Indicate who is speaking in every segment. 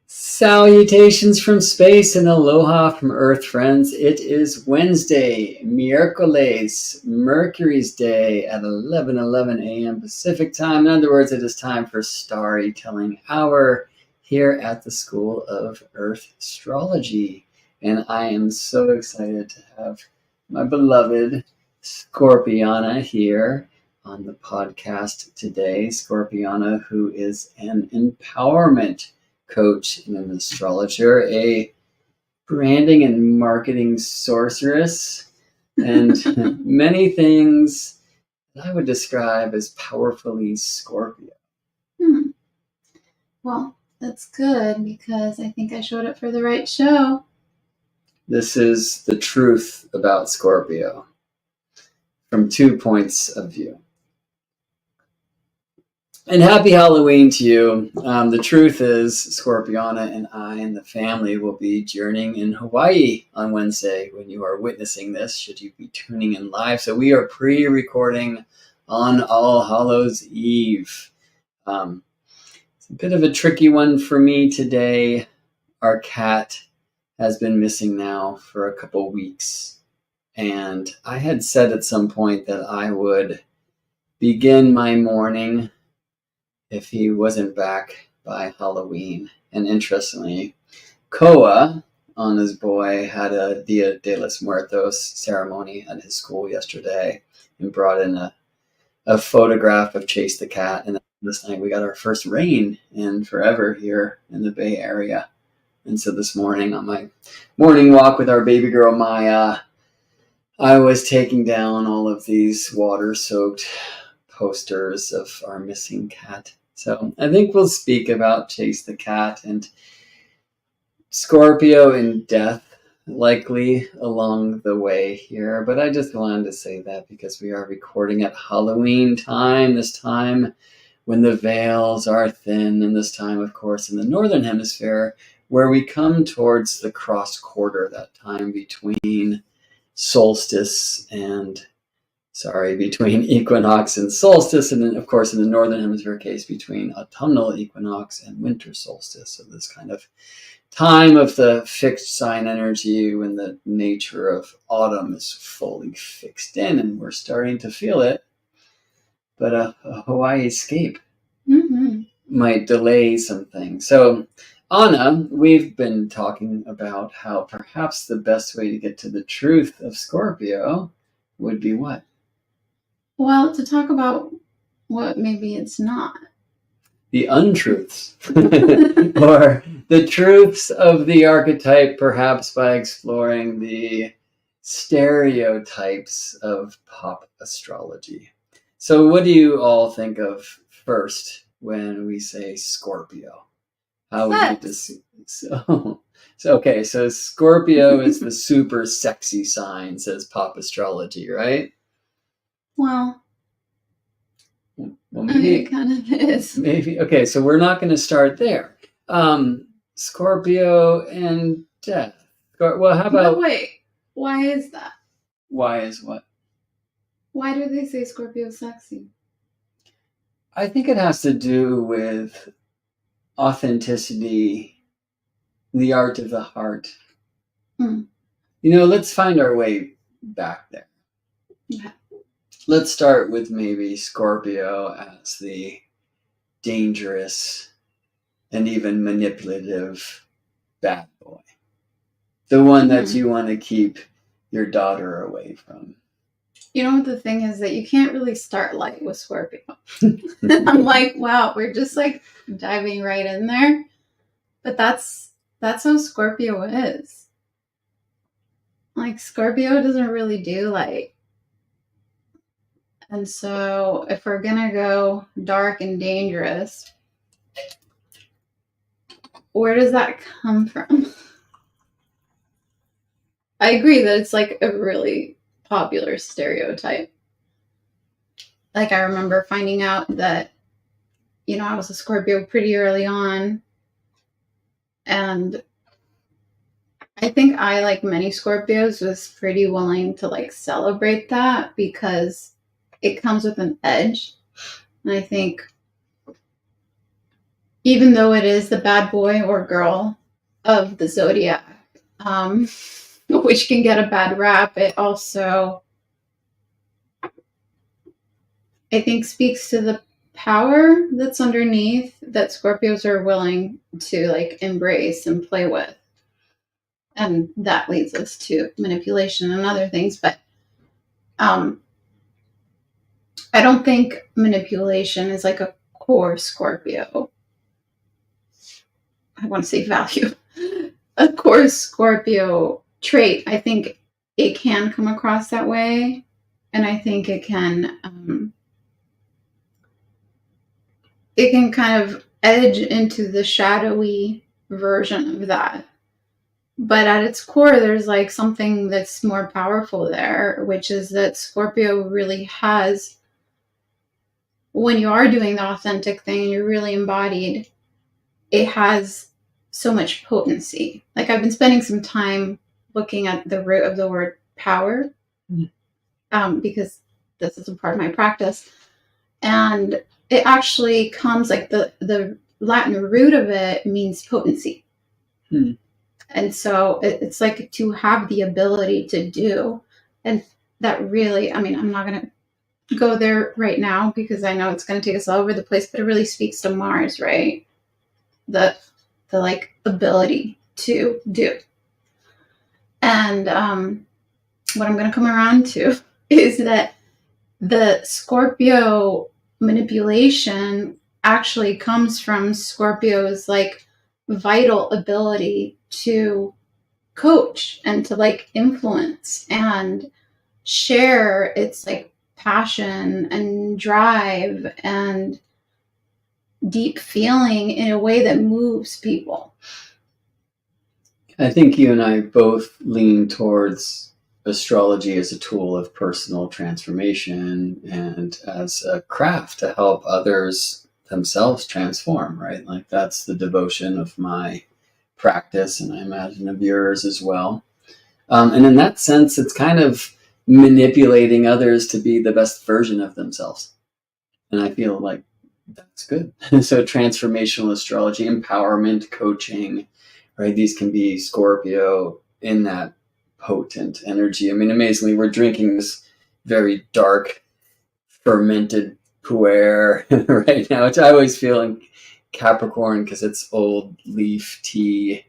Speaker 1: Salutations from space and aloha from Earth, friends. It is Wednesday, miércoles, Mercury's day at 11:11 a.m. Pacific time. In other words, it is time for StarryTelling Hour here at the School of Earth Astrology. And I am so excited to have my beloved ScorpiAna here on the podcast today. ScorpiAna, who is an empowerment coach and an astrologer, a branding and marketing sorceress, and many things that I would describe as powerfully Scorpio.
Speaker 2: Well, that's good because I think I showed up for the right show.
Speaker 1: This is the truth about Scorpio from 2 points of view. And happy Halloween to you. The truth is, ScorpiAna and I and the family will be journeying in Hawaii on Wednesday when you are witnessing this, should you be tuning in live. So we are pre-recording on All Hallows Eve. It's a bit of a tricky one for me today. Our cat has been missing now for a couple weeks. And I had said at some point that I would begin my morning if he wasn't back by Halloween. And interestingly, Koa, on his boy, had a Dia de los Muertos ceremony at his school yesterday and brought in a photograph of Chase the cat. And this night we got our first rain in forever here in the Bay Area. And so this morning on my morning walk with our baby girl Maya, I was taking down all of these water-soaked posters of our missing cat. So I think we'll speak about Chase the cat and Scorpio in death likely along the way here. But I just wanted to say that because we are recording at Halloween time, this time when the veils are thin, and this time, of course, in the Northern Hemisphere, where we come towards the cross quarter, that time between solstice and between equinox and solstice, and then, of course, in the Northern Hemisphere case, between autumnal equinox and winter solstice. So this kind of time of the fixed sign energy when the nature of autumn is fully fixed in, and we're starting to feel it. But a Hawaii escape might delay some things. So, Anna, we've been talking about how perhaps the best way to get to the truth of Scorpio would be what?
Speaker 2: Well, to talk about what maybe it's not.
Speaker 1: The untruths. Or the truths of the archetype, perhaps by exploring the stereotypes of pop astrology. So what do you all think of first when we say Scorpio? How would you So Scorpio is the super sexy sign, says pop astrology, right?
Speaker 2: Well, maybe it kind of is.
Speaker 1: Maybe. Okay, so we're not going to start there. Scorpio and death. Well, how about...
Speaker 2: No, wait. Why is that?
Speaker 1: Why is what?
Speaker 2: Why do they say Scorpio sexy?
Speaker 1: I think it has to do with authenticity, the art of the heart. Let's find our way back there.
Speaker 2: Okay.
Speaker 1: Let's start with maybe Scorpio as the dangerous and even manipulative bad boy. The one that you want to keep your daughter away from.
Speaker 2: You know what the thing is, that you can't really start light with Scorpio. I'm like, wow, we're just like diving right in there. But that's how Scorpio is. Like, Scorpio doesn't really do light. And so if we're going to go dark and dangerous, where does that come from? I agree that it's like a really popular stereotype. Like, I remember finding out that, I was a Scorpio pretty early on. And I think I, like many Scorpios, was pretty willing to like celebrate that because it comes with an edge. And I think, even though it is the bad boy or girl of the zodiac, which can get a bad rap, it also, I think, speaks to the power that's underneath that Scorpios are willing to like embrace and play with. And that leads us to manipulation and other things. But I don't think manipulation is like a core Scorpio. I want to say value. A core Scorpio trait. I think it can come across that way. And I think it can kind of edge into the shadowy version of that. But at its core, there's like something that's more powerful there, which is that Scorpio really has, when you are doing the authentic thing and you're really embodied, it has so much potency. Like I've been spending some time looking at the root of the word power, because this is a part of my practice. And it actually comes like the Latin root of it means potency. And so it's like to have the ability to do. And that really, I mean, I'm not going to go there right now because I know it's going to take us all over the place, but it really speaks to Mars, right? The like ability to do. And what I'm going to come around to is that the Scorpio manipulation actually comes from Scorpio's like vital ability to coach and to like influence and share its like passion and drive and deep feeling in a way that moves people.
Speaker 1: I think you and I both lean towards astrology as a tool of personal transformation and as a craft to help others themselves transform, right? Like that's the devotion of my practice, and I imagine of yours as well. And in that sense, it's kind of manipulating others to be the best version of themselves. And I feel like that's good. So transformational astrology, empowerment, coaching, right? These can be Scorpio in that potent energy. I mean, amazingly, we're drinking this very dark, fermented pu'er right now, which I always feel in Capricorn because it's old leaf tea,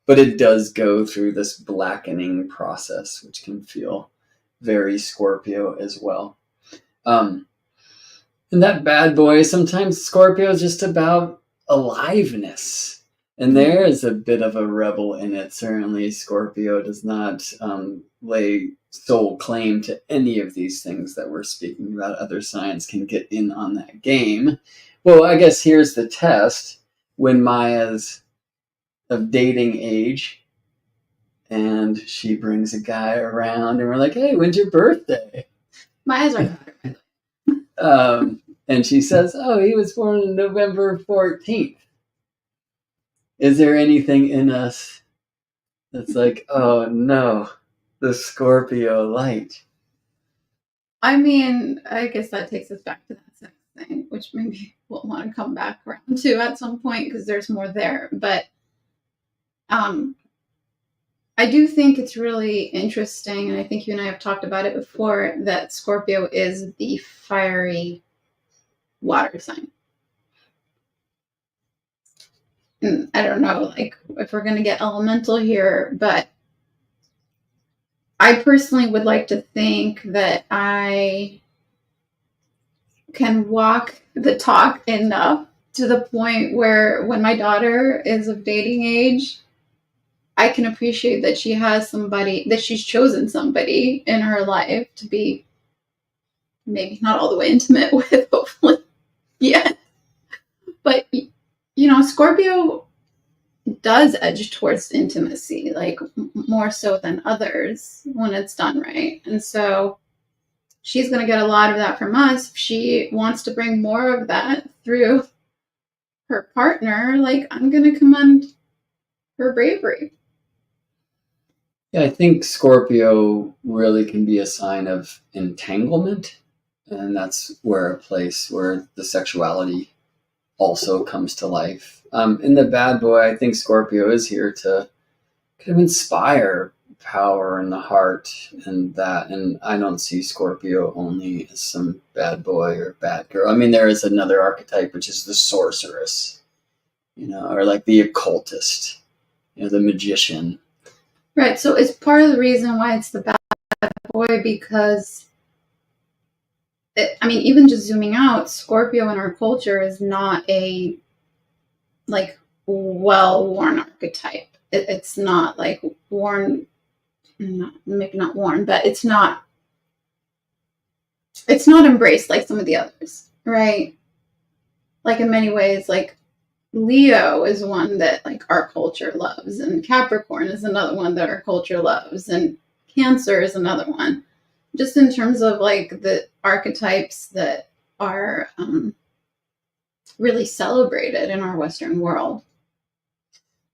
Speaker 1: but it does go through this blackening process, which can feel very Scorpio as well. And that bad boy, sometimes Scorpio is just about aliveness. And there is a bit of a rebel in it. Certainly, Scorpio does not lay sole claim to any of these things that we're speaking about. Other signs can get in on that game. Well, I guess here's the test. When Maya's of dating age, and she brings a guy around, and we're like, hey, when's your birthday?
Speaker 2: Maya's our daughter.
Speaker 1: And she says, oh, he was born on November 14th. Is there anything in us that's like, oh no, the Scorpio light?
Speaker 2: I mean, I guess that takes us back to that sex thing, which maybe we'll want to come back around to at some point because there's more there. But I do think it's really interesting, and I think you and I have talked about it before, that Scorpio is the fiery water sign. And I don't know, like, if we're going to get elemental here, but I personally would like to think that I can walk the talk enough to the point where when my daughter is of dating age, I can appreciate that she has somebody, that she's chosen somebody in her life to be maybe not all the way intimate with, hopefully. Yeah. But, you know, Scorpio does edge towards intimacy, like more so than others when it's done right. And so she's going to get a lot of that from us. If she wants to bring more of that through her partner, like, I'm going to commend her bravery.
Speaker 1: Yeah, I think Scorpio really can be a sign of entanglement. And that's where a place where the sexuality also comes to life. In the bad boy, I think Scorpio is here to kind of inspire power in the heart and that. And I don't see Scorpio only as some bad boy or bad girl. I mean, there is another archetype, which is the sorceress, or like the occultist, the magician.
Speaker 2: Right. So it's part of the reason why it's the bad boy, because even just zooming out, Scorpio in our culture is not a like well-worn archetype. It's not like worn, maybe not worn, but it's not embraced like some of the others, right? Like in many ways, like Leo is one that like our culture loves, and Capricorn is another one that our culture loves, and Cancer is another one. Just in terms of like the archetypes that are really celebrated in our Western world.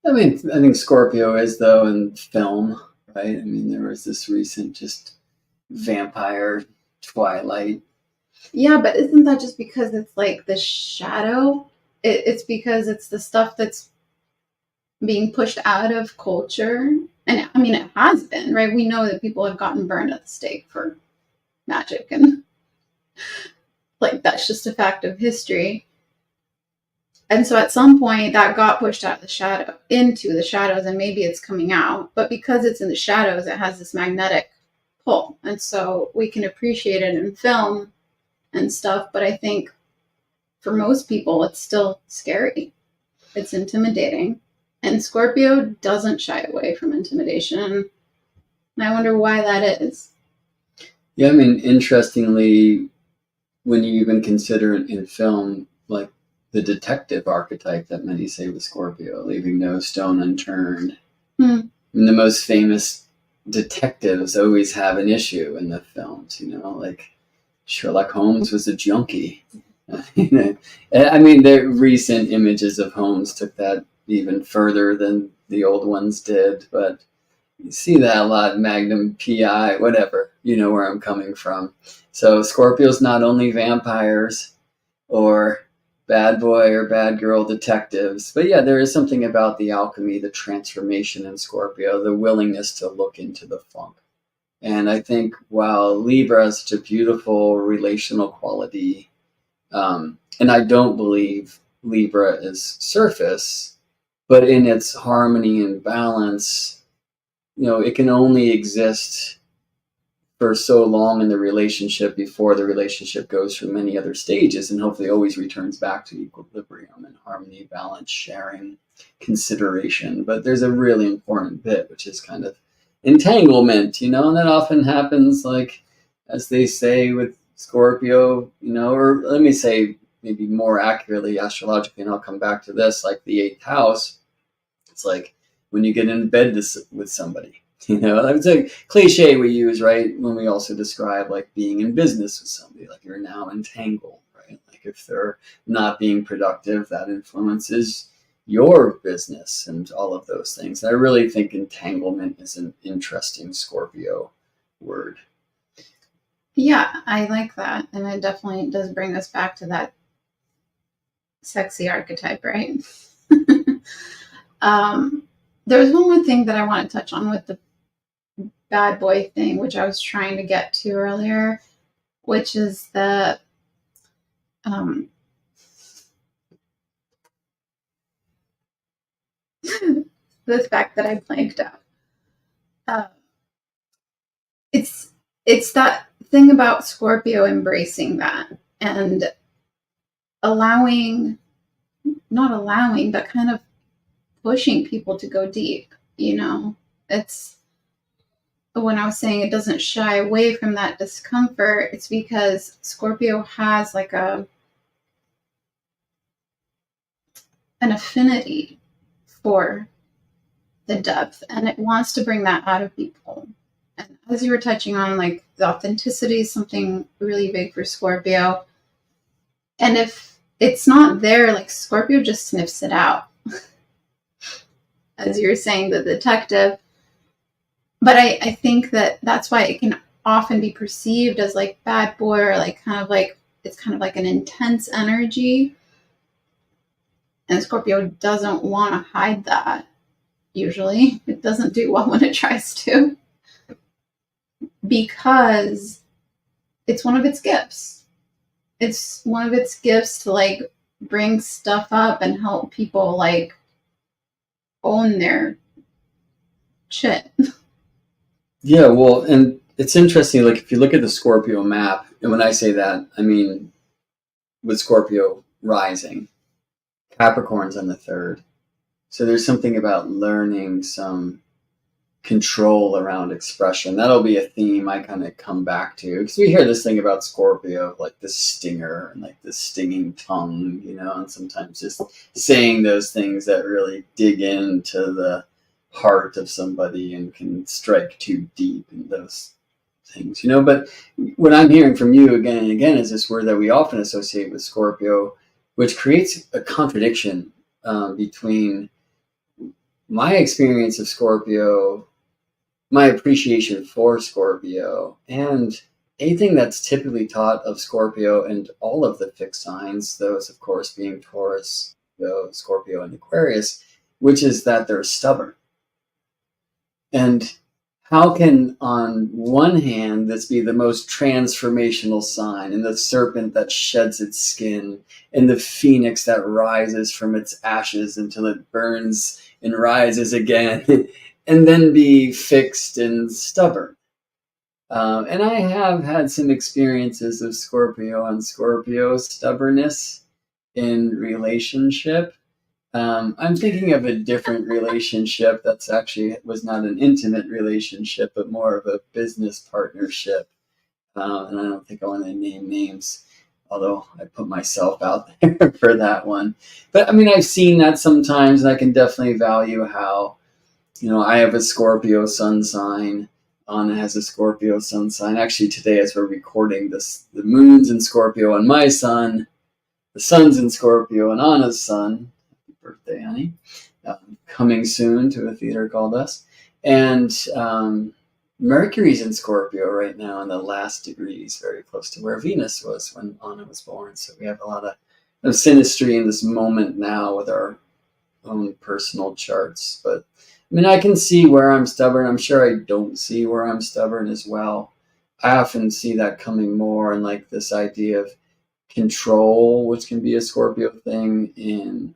Speaker 1: I mean, I think Scorpio is, though, in film, right? I mean, there was this recent just vampire Twilight.
Speaker 2: Yeah, but isn't that just because it's like the shadow? It's because it's the stuff that's being pushed out of culture. And I mean, it has been, right? We know that people have gotten burned at the stake for magic, and like that's just a fact of history. And so at some point that got pushed out of the shadow into the shadows, and maybe it's coming out, but because it's in the shadows, it has this magnetic pull. And so we can appreciate it in film and stuff, but I think for most people it's still scary. It's intimidating. And Scorpio doesn't shy away from intimidation. And I wonder why that is.
Speaker 1: Yeah, I mean, interestingly, when you even consider it in film, like the detective archetype that many say was Scorpio, leaving no stone unturned. And the most famous detectives always have an issue in the films, like Sherlock Holmes was a junkie. I mean, the recent images of Holmes took that even further than the old ones did, but you see that a lot, Magnum PI, whatever, where I'm coming from. So Scorpio's not only vampires or bad boy or bad girl detectives, but yeah, there is something about the alchemy, the transformation in Scorpio, the willingness to look into the funk. And I think while Libra has such a beautiful relational quality, and I don't believe Libra is surface, but in its harmony and balance, it can only exist for so long in the relationship before the relationship goes through many other stages and hopefully always returns back to equilibrium and harmony, balance, sharing, consideration. But there's a really important bit, which is kind of entanglement, and that often happens, like, as they say with Scorpio, or let me say maybe more accurately astrologically, and I'll come back to this, like the 8th house. It's like when you get in bed with somebody. It's a cliche we use, right? When we also describe like being in business with somebody, like you're now entangled, right? Like if they're not being productive, that influences your business and all of those things. And I really think entanglement is an interesting Scorpio word.
Speaker 2: Yeah, I like that. And it definitely does bring us back to that sexy archetype, right? There's one more thing that I want to touch on with the bad boy thing, which I was trying to get to earlier, which is the the fact that I blanked out. It's that thing about Scorpio embracing that and not allowing, but kind of pushing people to go deep. It's when I was saying it doesn't shy away from that discomfort, it's because Scorpio has like an affinity for the depth, and it wants to bring that out of people. And as you were touching on, like the authenticity is something really big for Scorpio. And if it's not there, like Scorpio just sniffs it out. As you were saying, the detective. But I think that's why it can often be perceived as like bad boy, or like it's kind of like an intense energy. And Scorpio doesn't want to hide that, usually. It doesn't do well when it tries to, because it's one of its gifts. It's one of its gifts to like bring stuff up and help people like own their shit.
Speaker 1: Yeah, well, and it's interesting, like if you look at the Scorpio map, and when I say that, I mean with Scorpio rising, Capricorn's on the 3rd. So there's something about learning some control around expression. That'll be a theme I kind of come back to, because we hear this thing about Scorpio, like the stinger and like the stinging tongue, and sometimes just saying those things that really dig into the heart of somebody and can strike too deep in those things, But what I'm hearing from you again and again is this word that we often associate with Scorpio, which creates a contradiction between my experience of Scorpio, my appreciation for Scorpio, and anything that's typically taught of Scorpio and all of the fixed signs, those of course being Taurus, Scorpio, and Aquarius, which is that they're stubborn. And how can, on one hand, this be the most transformational sign, and the serpent that sheds its skin, and the phoenix that rises from its ashes until it burns and rises again, and then be fixed and stubborn? And I have had some experiences of Scorpio and Scorpio stubbornness in relationship. I'm thinking of a different relationship that's actually was not an intimate relationship, but more of a business partnership. And I don't think I want to name names, although I put myself out there for that one. But I mean, I've seen that sometimes, and I can definitely value how, I have a Scorpio sun sign. Anna has a Scorpio sun sign. Actually, today, as we're recording this, the moon's in Scorpio on my sun, the sun's in Scorpio on Anna's sun. Happy birthday, honey. Coming soon to a theater called Us. And Mercury's in Scorpio right now in the last degrees, very close to where Venus was when Anna was born. So we have a lot of synastry in this moment now with our own personal charts. But I mean, I can see where I'm stubborn. I'm sure I don't see where I'm stubborn as well. I often see that coming more in like this idea of control, which can be a Scorpio thing in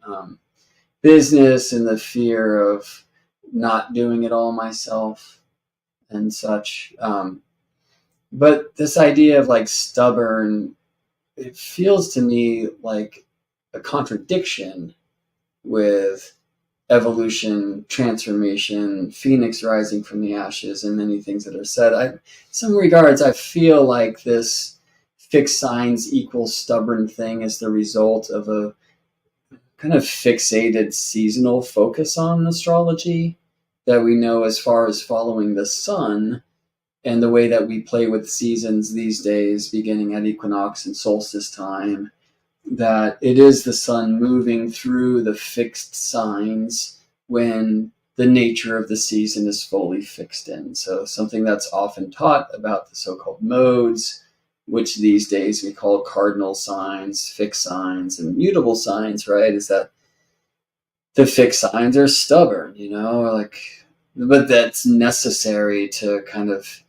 Speaker 1: business, and the fear of not doing it all myself and such. But this idea of like stubborn, it feels to me like a contradiction with evolution, transformation, phoenix rising from the ashes, and many things that are said. In some regards, I feel like this fixed signs equals stubborn thing is the result of a kind of fixated seasonal focus on astrology that we know as far as following the sun and the way that we play with seasons these days, beginning at equinox and solstice time, that it is the sun moving through the fixed signs when the nature of the season is fully fixed in. So something that's often taught about the so-called modes, which these days we call cardinal signs, fixed signs, and mutable signs, right? Is that the fixed signs are stubborn, but that's necessary to kind of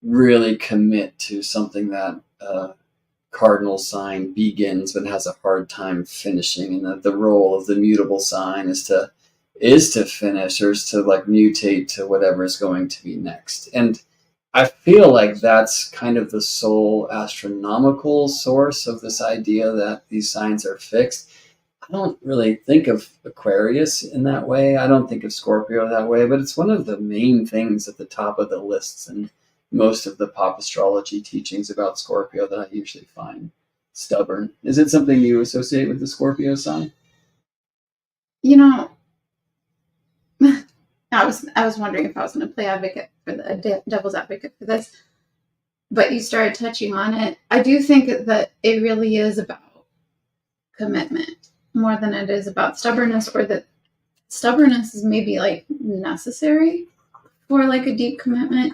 Speaker 1: really commit to something that cardinal sign begins but has a hard time finishing, and the role of the mutable sign is to finish, or is to like mutate to whatever is going to be next. And I feel like that's kind of the sole astronomical source of this idea that these signs are fixed. I don't really think of Aquarius in that way. I don't think of Scorpio that way, but it's one of the main things at the top of the lists and most of the pop astrology teachings about Scorpio that I usually find stubborn. Is it something you associate with the Scorpio sign?
Speaker 2: I was wondering if I was going to play advocate for the devil's advocate for this, but you started touching on it. I do think that it really is about commitment more than it is about stubbornness, or that stubbornness is maybe like necessary for like a deep commitment.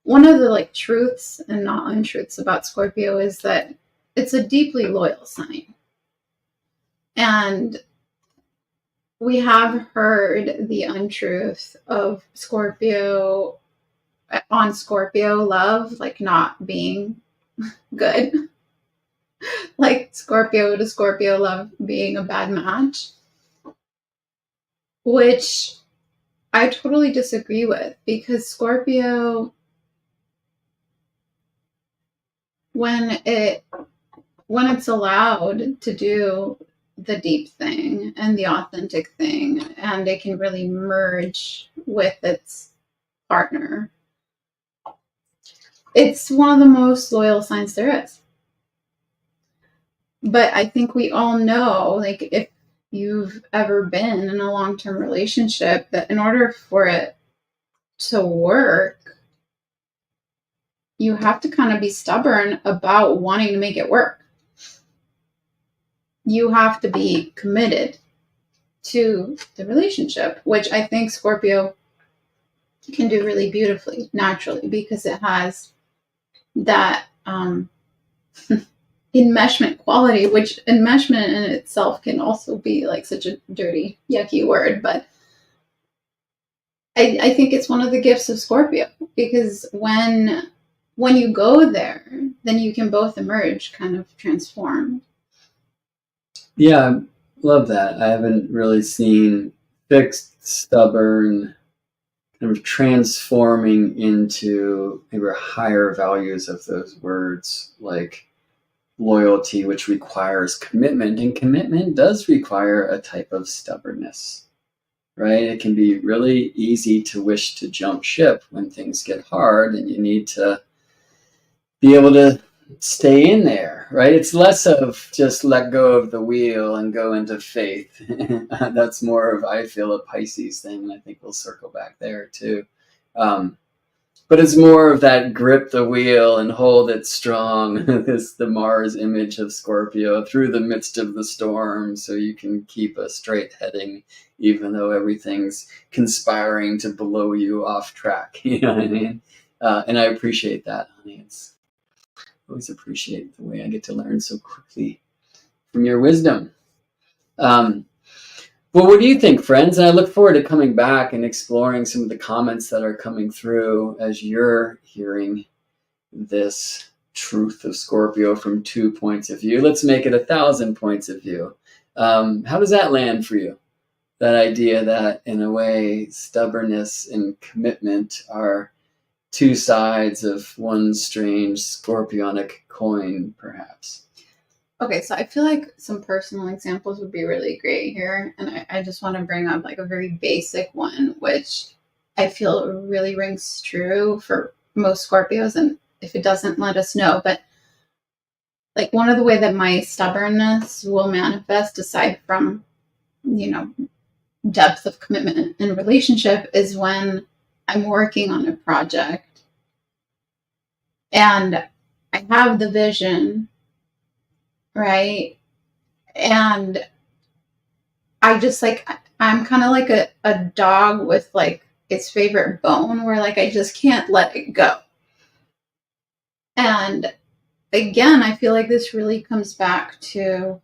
Speaker 2: One of the like truths and not untruths about Scorpio is that it's a deeply loyal sign. And we have heard the untruth of Scorpio on Scorpio love, like not being good, like Scorpio to Scorpio love being a bad match, which I totally disagree with, because Scorpio, when it's allowed to do the deep thing and the authentic thing, and it can really merge with its partner, it's one of the most loyal signs there is. But I think we all know, like, if you've ever been in a long-term relationship, that in order for it to work, you have to kind of be stubborn about wanting to make it work. You have to be committed to the relationship, which I think Scorpio can do really beautifully, naturally, because it has that enmeshment quality, which enmeshment in itself can also be like such a dirty, yucky word, but I think it's one of the gifts of Scorpio, because when you go there, then you can both emerge kind of transformed.
Speaker 1: Yeah, I love that. I haven't really seen fixed, stubborn, kind of transforming into maybe higher values of those words, like loyalty, which requires commitment, and commitment does require a type of stubbornness, right? It can be really easy to wish to jump ship when things get hard, and you need to be able to stay in there, right? It's less of just let go of the wheel and go into faith. That's more of, I feel, a Pisces thing, and I think we'll circle back there too. But it's more of that grip the wheel and hold it strong. This the Mars image of Scorpio through the midst of the storm, so you can keep a straight heading, even though everything's conspiring to blow you off track. You know what I mean? And I appreciate that, honey. I always appreciate the way I get to learn so quickly from your wisdom. Well, what do you think, friends? And I look forward to coming back and exploring some of the comments that are coming through as you're hearing this truth of Scorpio from 2 points of view. Let's make it 1,000 points of view. How does that land for you? That idea that, in a way, stubbornness and commitment are two sides of one strange scorpionic coin, perhaps.
Speaker 2: Okay, so I feel like some personal examples would be really great here. And I just want to bring up like a very basic one, which I feel really rings true for most Scorpios. And if it doesn't, let us know. But like, one of the way that my stubbornness will manifest, aside from, depth of commitment in a relationship, is when I'm working on a project and I have the vision, right? And I just I'm kind of like a dog with like its favorite bone, where like I just can't let it go. And again, I feel like this really comes back to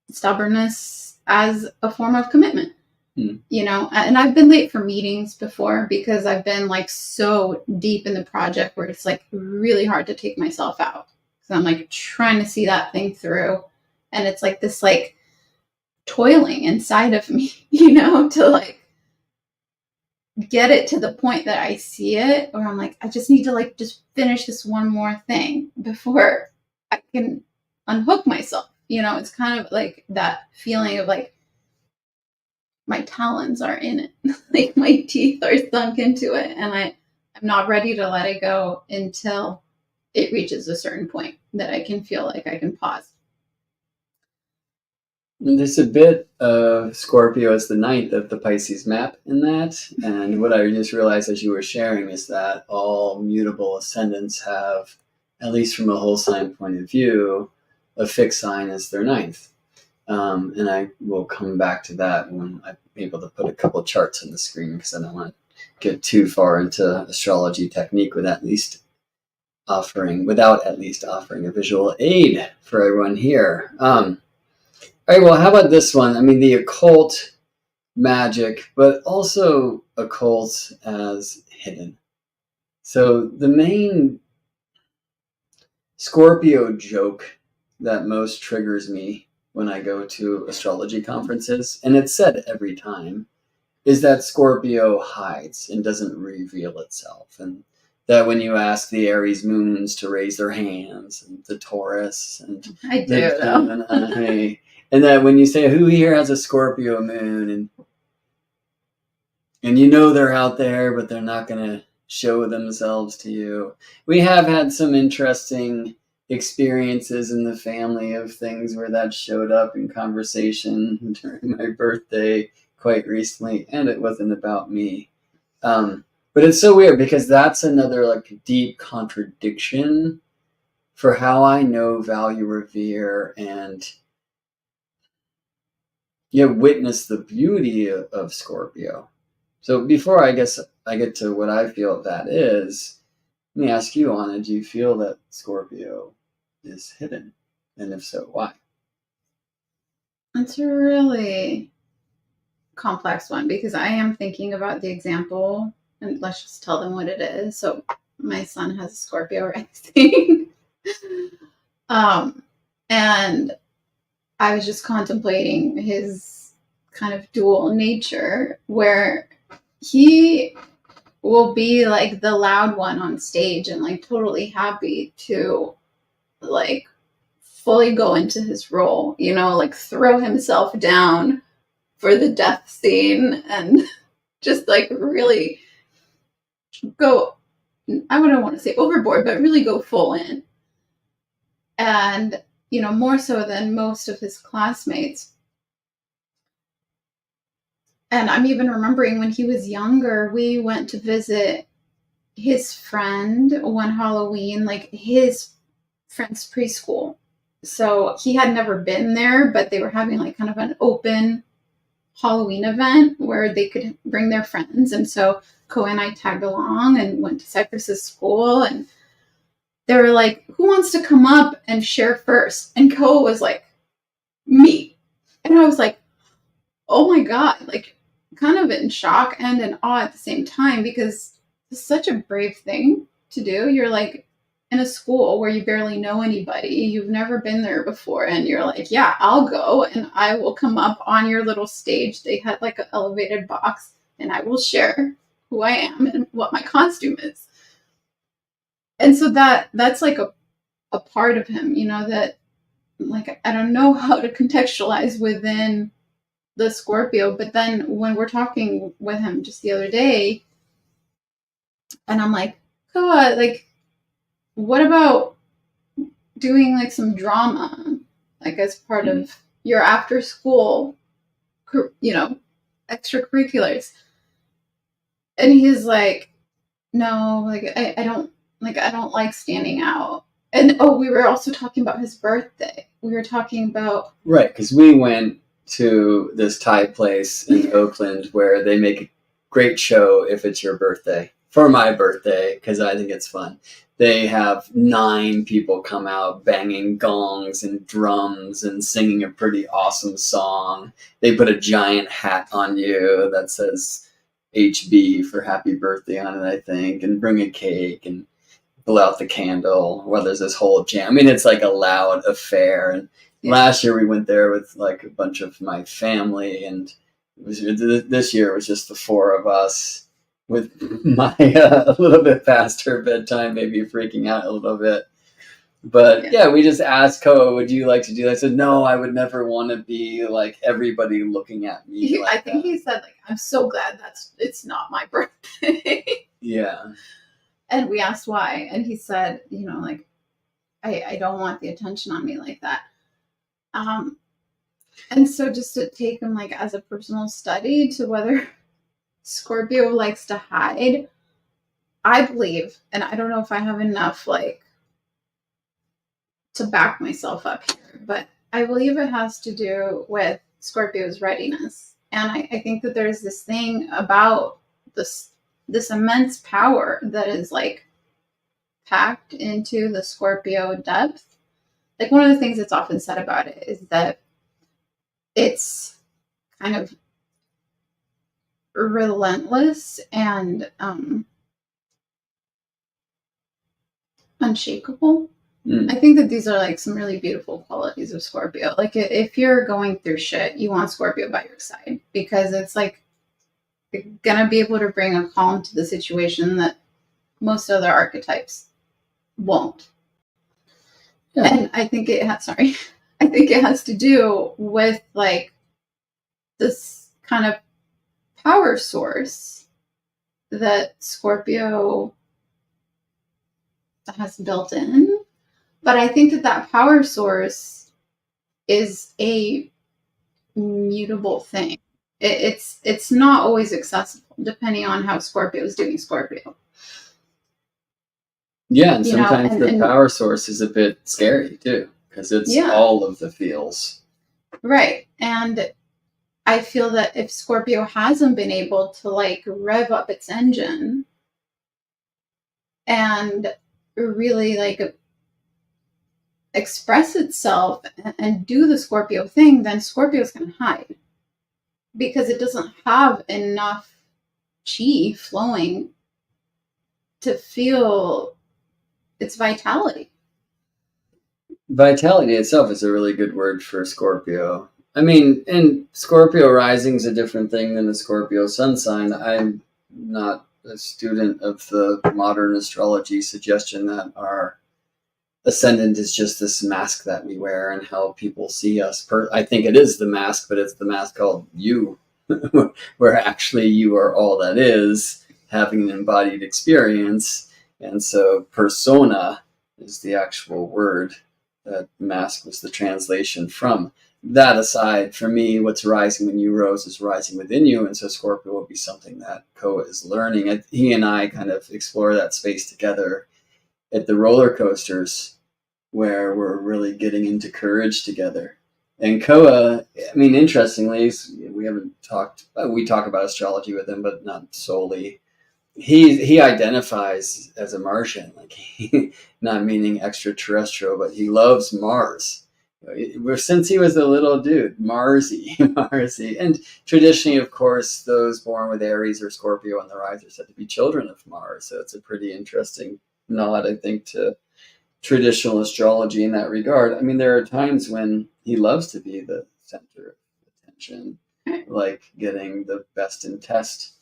Speaker 2: stubbornness as a form of commitment. And I've been late for meetings before because I've been like so deep in the project where it's like really hard to take myself out. So I'm like trying to see that thing through. And it's like this like toiling inside of me, to like get it to the point that I see it, or I'm like, I just need to like just finish this one more thing before I can unhook myself. It's kind of like that feeling of like, my talons are in it, like my teeth are sunk into it, and I'm not ready to let it go until it reaches a certain point that I can feel like I can pause.
Speaker 1: There's a bit of Scorpio as the ninth of the Pisces map in that, and what I just realized as you were sharing is that all mutable ascendants have, at least from a whole sign point of view, a fixed sign as their ninth. And I will come back to that when I'm able to put a couple charts on the screen, because I don't want to get too far into astrology technique without at least offering a visual aid for everyone here. All All right, well, how about this one? I mean, the occult magic, but also occult as hidden. So the main Scorpio joke that most triggers me when I go to astrology conferences, and it's said every time, is that Scorpio hides and doesn't reveal itself. And that when you ask the Aries moons to raise their hands, and the Taurus, and
Speaker 2: I do,
Speaker 1: the
Speaker 2: though.
Speaker 1: Gemini, and that when you say, who here has a Scorpio moon, and you know they're out there, but they're not going to show themselves to you. We have had some interesting experiences in the family of things where that showed up in conversation during my birthday quite recently, and it wasn't about me. But it's so weird because that's another like deep contradiction for how I know, value, revere, and witness the beauty of Scorpio. So before I guess I get to what I feel that is, let me ask you, Anna, do you feel that Scorpio is hidden? And if so, why?
Speaker 2: It's a really complex one because I am thinking about the example, and let's just tell them what it is. So my son has a Scorpio rising. And I was just contemplating his kind of dual nature where he will be like the loud one on stage and like totally happy to like fully go into his role, like throw himself down for the death scene and just like really go, I wouldn't want to say overboard, but really go full in. And, more so than most of his classmates. And I'm even remembering when he was younger, we went to visit his friend one Halloween, like his friend's preschool. So he had never been there, but they were having like kind of an open Halloween event where they could bring their friends. And so Ko and I tagged along and went to Cypress's school, and they were like, who wants to come up and share first? And Ko was like, me. And I was like, oh my God, like kind of in shock and in awe at the same time, because it's such a brave thing to do. You're like in a school where you barely know anybody. You've never been there before. And you're like, yeah, I'll go and I will come up on your little stage. They had like an elevated box, and I will share who I am and what my costume is. And so that's like a part of him, that like, I don't know how to contextualize within the Scorpio, but then when we're talking with him just the other day, and I'm like, Koa, like, what about doing like some drama, like as part of your after school, extracurriculars? And he's like, no, like, I don't like standing out. And we were also talking about his birthday. We were talking about
Speaker 1: Right, because we went to this Thai place in Oakland where they make a great show if it's your birthday. For my birthday, because I think it's fun. They have 9 people come out banging gongs and drums and singing a pretty awesome song. They put a giant hat on you that says HB for happy birthday on it, I think, and bring a cake and blow out the candle while there's this whole jam. I mean, it's like a loud affair. And last year we went there with like a bunch of my family, and this year it was just the 4 of us with my a little bit past her bedtime, maybe freaking out a little bit. But yeah, we just asked Koa, would you like to do that? I said, no, I would never want to be like everybody looking at me.
Speaker 2: I think he said, like, I'm so glad it's not my birthday.
Speaker 1: Yeah.
Speaker 2: And we asked why, and he said, like, I don't want the attention on me like that. And so just to take him like as a personal study to whether Scorpio likes to hide, I believe, and I don't know if I have enough like to back myself up here, but I believe it has to do with Scorpio's readiness. And I think that there's this thing about this immense power that is like packed into the Scorpio depth. Like one of the things that's often said about it is that it's kind of relentless and unshakable. I think that these are like some really beautiful qualities of Scorpio. Like if you're going through shit, you want Scorpio by your side, because it's like you're gonna be able to bring a calm to the situation that most other archetypes won't. Yeah. And I think it has to do with like this kind of power source that Scorpio has built in. But I think that power source is a mutable thing. It's not always accessible, depending on how Scorpio is doing Scorpio.
Speaker 1: Yeah, and sometimes the power source is a bit scary too, because it's all of the feels.
Speaker 2: Right. And I feel that if Scorpio hasn't been able to like rev up its engine and really like express itself and do the Scorpio thing, then Scorpio's going to hide, because it doesn't have enough chi flowing to feel its vitality.
Speaker 1: Vitality itself is a really good word for Scorpio. I mean, and Scorpio rising is a different thing than the Scorpio sun sign. I'm not a student of the modern astrology suggestion that our ascendant is just this mask that we wear and how people see us. I think it is the mask, but it's the mask called you, where actually you are all that is, having an embodied experience. And so persona is the actual word that mask was the translation from. That aside, for me, what's rising when you rose is rising within you. And so Scorpio will be something that Koa is learning. He and I kind of explore that space together at the roller coasters, where we're really getting into courage together. And Koa, I mean, interestingly, we talk about astrology with him, but not solely. He identifies as a Martian, like not meaning extraterrestrial, but he loves Mars. Since he was a little dude, Marsy. And traditionally, of course, those born with Aries or Scorpio on the rise are said to be children of Mars. So it's a pretty interesting nod, I think, to traditional astrology in that regard. I mean, there are times when he loves to be the center of attention, like getting the best in test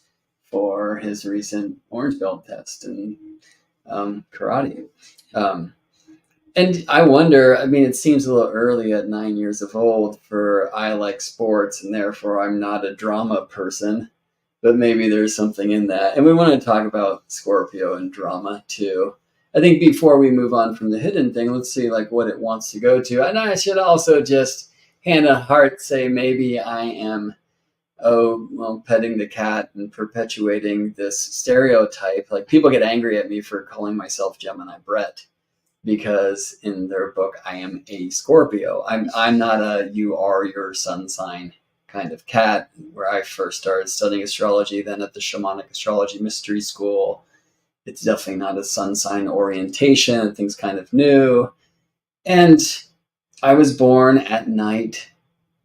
Speaker 1: for his recent orange belt test in karate. And I wonder, I mean, it seems a little early at 9 years of old for I like sports and therefore I'm not a drama person, but maybe there's something in that. And we want to talk about Scorpio and drama too. I think before we move on from the hidden thing, let's see like what it wants to go to. And I should also just hand on heart say maybe I am petting the cat and perpetuating this stereotype. Like people get angry at me for calling myself Gemini Brett, because in their book I am a Scorpio. I'm not a you are your sun sign kind of cat. Where I first started studying astrology, then at the Shamanic Astrology Mystery School, it's definitely not a sun sign orientation. Things kind of new. And I was born at night,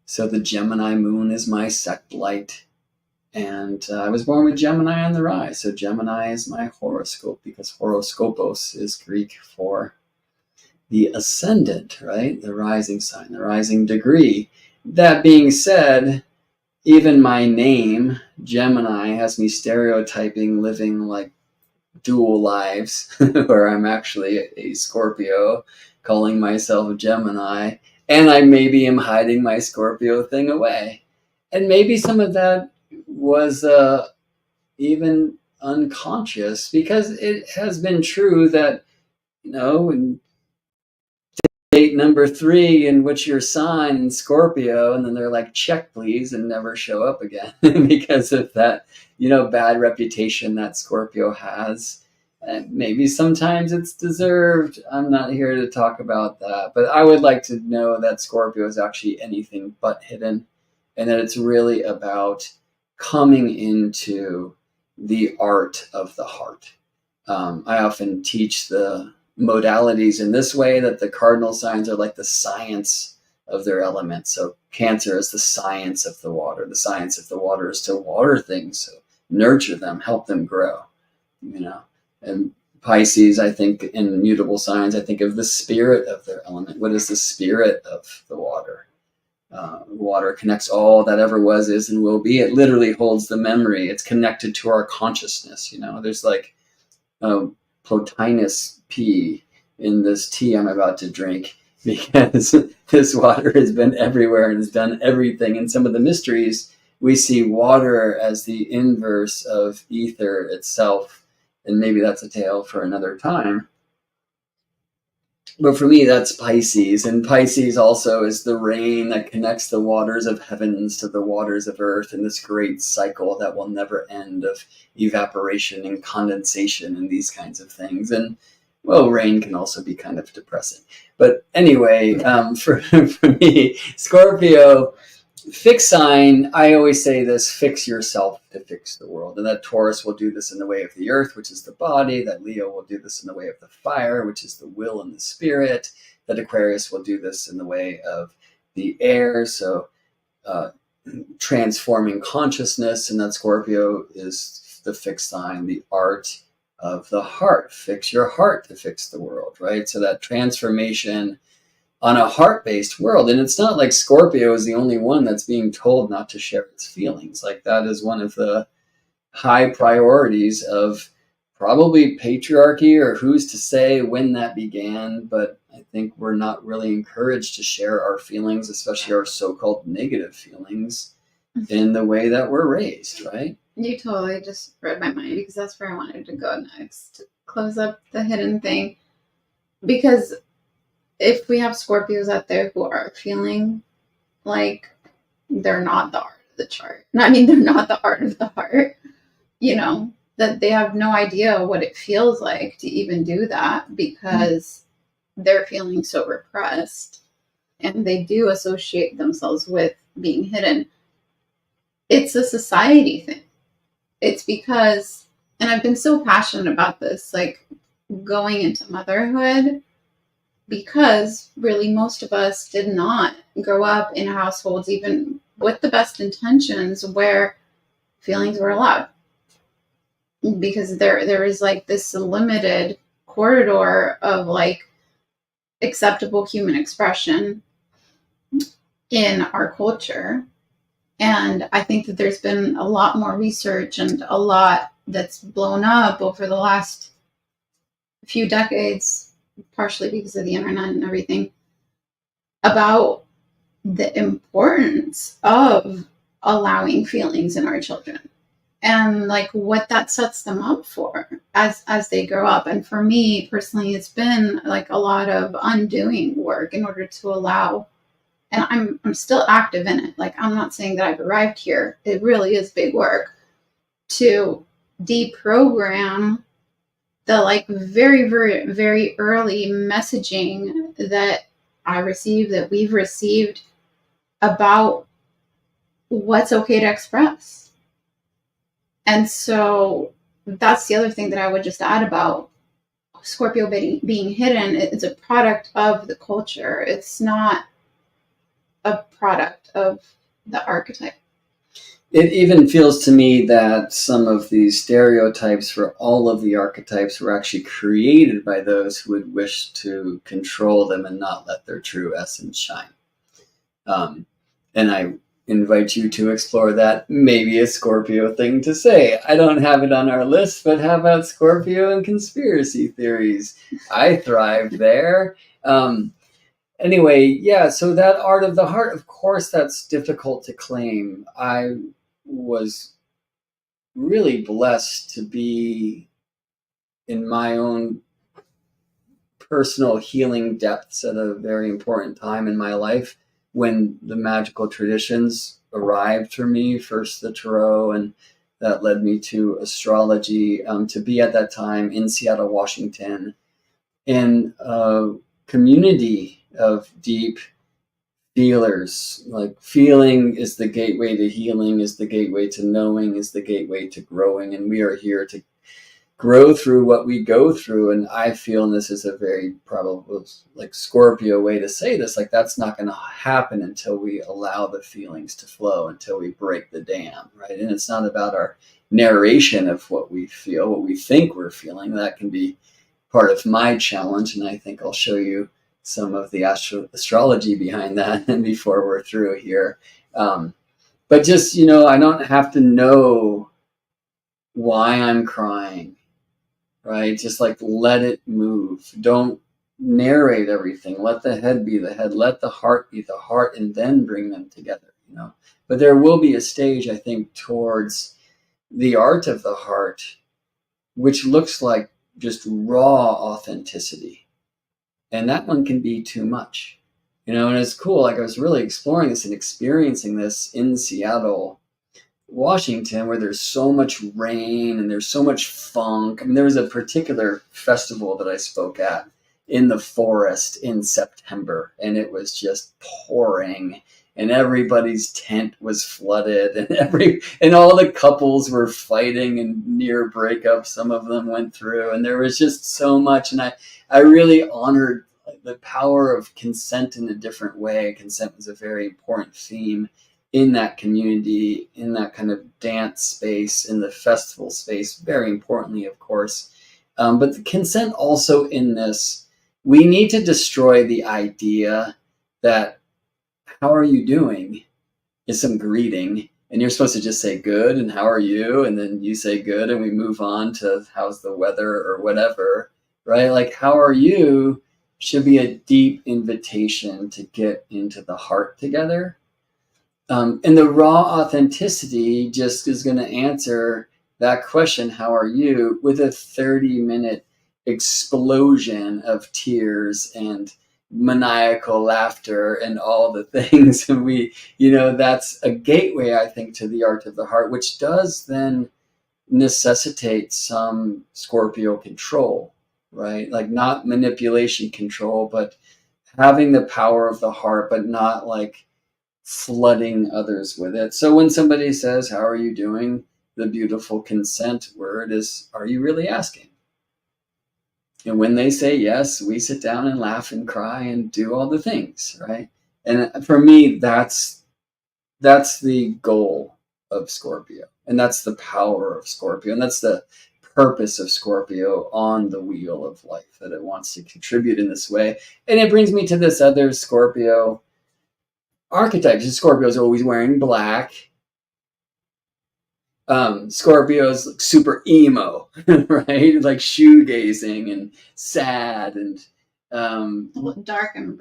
Speaker 1: so the Gemini moon is my sect light. And I was born with Gemini on the rise. So Gemini is my horoscope, because horoscopos is Greek for the ascendant, right? The rising sign, the rising degree. That being said, even my name, Gemini, has me stereotyping living like dual lives, where I'm actually a Scorpio calling myself Gemini, and I maybe am hiding my Scorpio thing away. And maybe some of that was even unconscious, because it has been true that, in date number 3, in which your sign in Scorpio, and then they're like, check please, and never show up again because of that, bad reputation that Scorpio has. And maybe sometimes it's deserved. I'm not here to talk about that, but I would like to know that Scorpio is actually anything but hidden, and that it's really about coming into the art of the heart. I often teach the modalities in this way, that the cardinal signs are like the science of their element. So Cancer is the science of the water. The science of the water is to water things, so nurture them, help them grow, And Pisces, I think, in mutable signs, I think of the spirit of their element. What is the spirit of the water? Water connects all that ever was, is, and will be. It literally holds the memory. It's connected to our consciousness. There's like Plotinus P in this tea I'm about to drink, because this water has been everywhere and has done everything. And some of the mysteries, we see water as the inverse of ether itself. And maybe that's a tale for another time. But for me, that's Pisces. And Pisces also is the rain that connects the waters of heavens to the waters of earth in this great cycle that will never end of evaporation and condensation and these kinds of things. And, well, rain can also be kind of depressing. But anyway, for me, Scorpio, fixed sign, I always say this: fix yourself to fix the world. And that Taurus will do this in the way of the earth, which is the body. That Leo will do this in the way of the fire, which is the will and the spirit. That Aquarius will do this in the way of the air, so transforming consciousness. And that Scorpio is the fixed sign, the art of the heart. Fix your heart to fix the world, right? So that transformation on a heart-based world. And it's not like Scorpio is the only one that's being told not to share its feelings. Like, that is one of the high priorities of probably patriarchy, or who's to say when that began. But I think we're not really encouraged to share our feelings, especially our so-called negative feelings, in the way that we're raised, right?
Speaker 2: You totally just read my mind, because that's where I wanted to go next, to close up the hidden thing. Because if we have Scorpios out there who are feeling like they're not the art of the chart, I mean, they're not the art of the heart, that they have no idea what it feels like to even do that, because they're feeling so repressed and they do associate themselves with being hidden. It's a society thing. It's because, and I've been so passionate about this, like going into motherhood, because really most of us did not grow up in households, even with the best intentions, where feelings were allowed. Because there is like this limited corridor of like acceptable human expression in our culture. And I think that there's been a lot more research and a lot that's blown up over the last few decades, partially because of the internet and everything, about the importance of allowing feelings in our children, and like what that sets them up for as they grow up. And for me personally, it's been like a lot of undoing work in order to allow, and I'm still active in it. Like, I'm not saying that I've arrived here. It really is big work to deprogram the like very, very, very early messaging that I received, that we've received, about what's okay to express. And so that's the other thing that I would just add about Scorpio being hidden. It's a product of the culture. It's not a product of the archetype.
Speaker 1: It even feels to me that some of these stereotypes for all of the archetypes were actually created by those who would wish to control them and not let their true essence shine. And I invite you to explore that. Maybe a Scorpio thing to say. I don't have it on our list, but how about Scorpio and conspiracy theories? I thrive there. Anyway, yeah, so that art of the heart, of course, that's difficult to claim. I was really blessed to be in my own personal healing depths at a very important time in my life, when the magical traditions arrived for me, first the tarot, and that led me to astrology, to be at that time in Seattle, Washington, in a community of deep feelers. Like, feeling is the gateway to healing, is the gateway to knowing, is the gateway to growing. And we are here to grow through what we go through. And I feel, and this is a very probably like Scorpio way to say this, like that's not going to happen until we allow the feelings to flow, until we break the dam, right? And it's not about our narration of what we feel, what we think we're feeling. That can be part of my challenge, and I think I'll show you some of the astrology behind that and before we're through here. But just, I don't have to know why I'm crying, right? Just like let it move. Don't narrate everything. Let the head be the head. Let the heart be the heart, and then bring them together, But there will be a stage, I think, towards the art of the heart, which looks like just raw authenticity. And that one can be too much, and it's cool. Like I was really exploring this and experiencing this in Seattle, Washington, where there's so much rain and there's so much funk. I mean, there was a particular festival that I spoke at in the forest in September, and it was just pouring, and everybody's tent was flooded, and all the couples were fighting and near breakup. Some of them went through, and there was just so much. And I really honored the power of consent in a different way. Consent was a very important theme in that community, in that kind of dance space, in the festival space, very importantly, of course. But the consent also in this, we need to destroy the idea that how are you doing is some greeting, and you're supposed to just say good and how are you, and then you say good and we move on to how's the weather or whatever, right? Like how are you should be a deep invitation to get into the heart together. And the raw authenticity just is going to answer that question, how are you, with a 30-minute explosion of tears and maniacal laughter and all the things. And that's a gateway, I think, to the art of the heart, which does then necessitate some Scorpio control, right? Like not manipulation control, but having the power of the heart, but not like flooding others with it. So when somebody says, how are you doing? The beautiful consent word is, are you really asking? And when they say yes, we sit down and laugh and cry and do all the things, right? And for me, that's the goal of Scorpio. And that's the power of Scorpio. And that's the purpose of Scorpio on the wheel of life, that it wants to contribute in this way. And it brings me to this other Scorpio archetype. Scorpio is always wearing black. Scorpio is like super emo, right? Like shoegazing and sad and
Speaker 2: dark and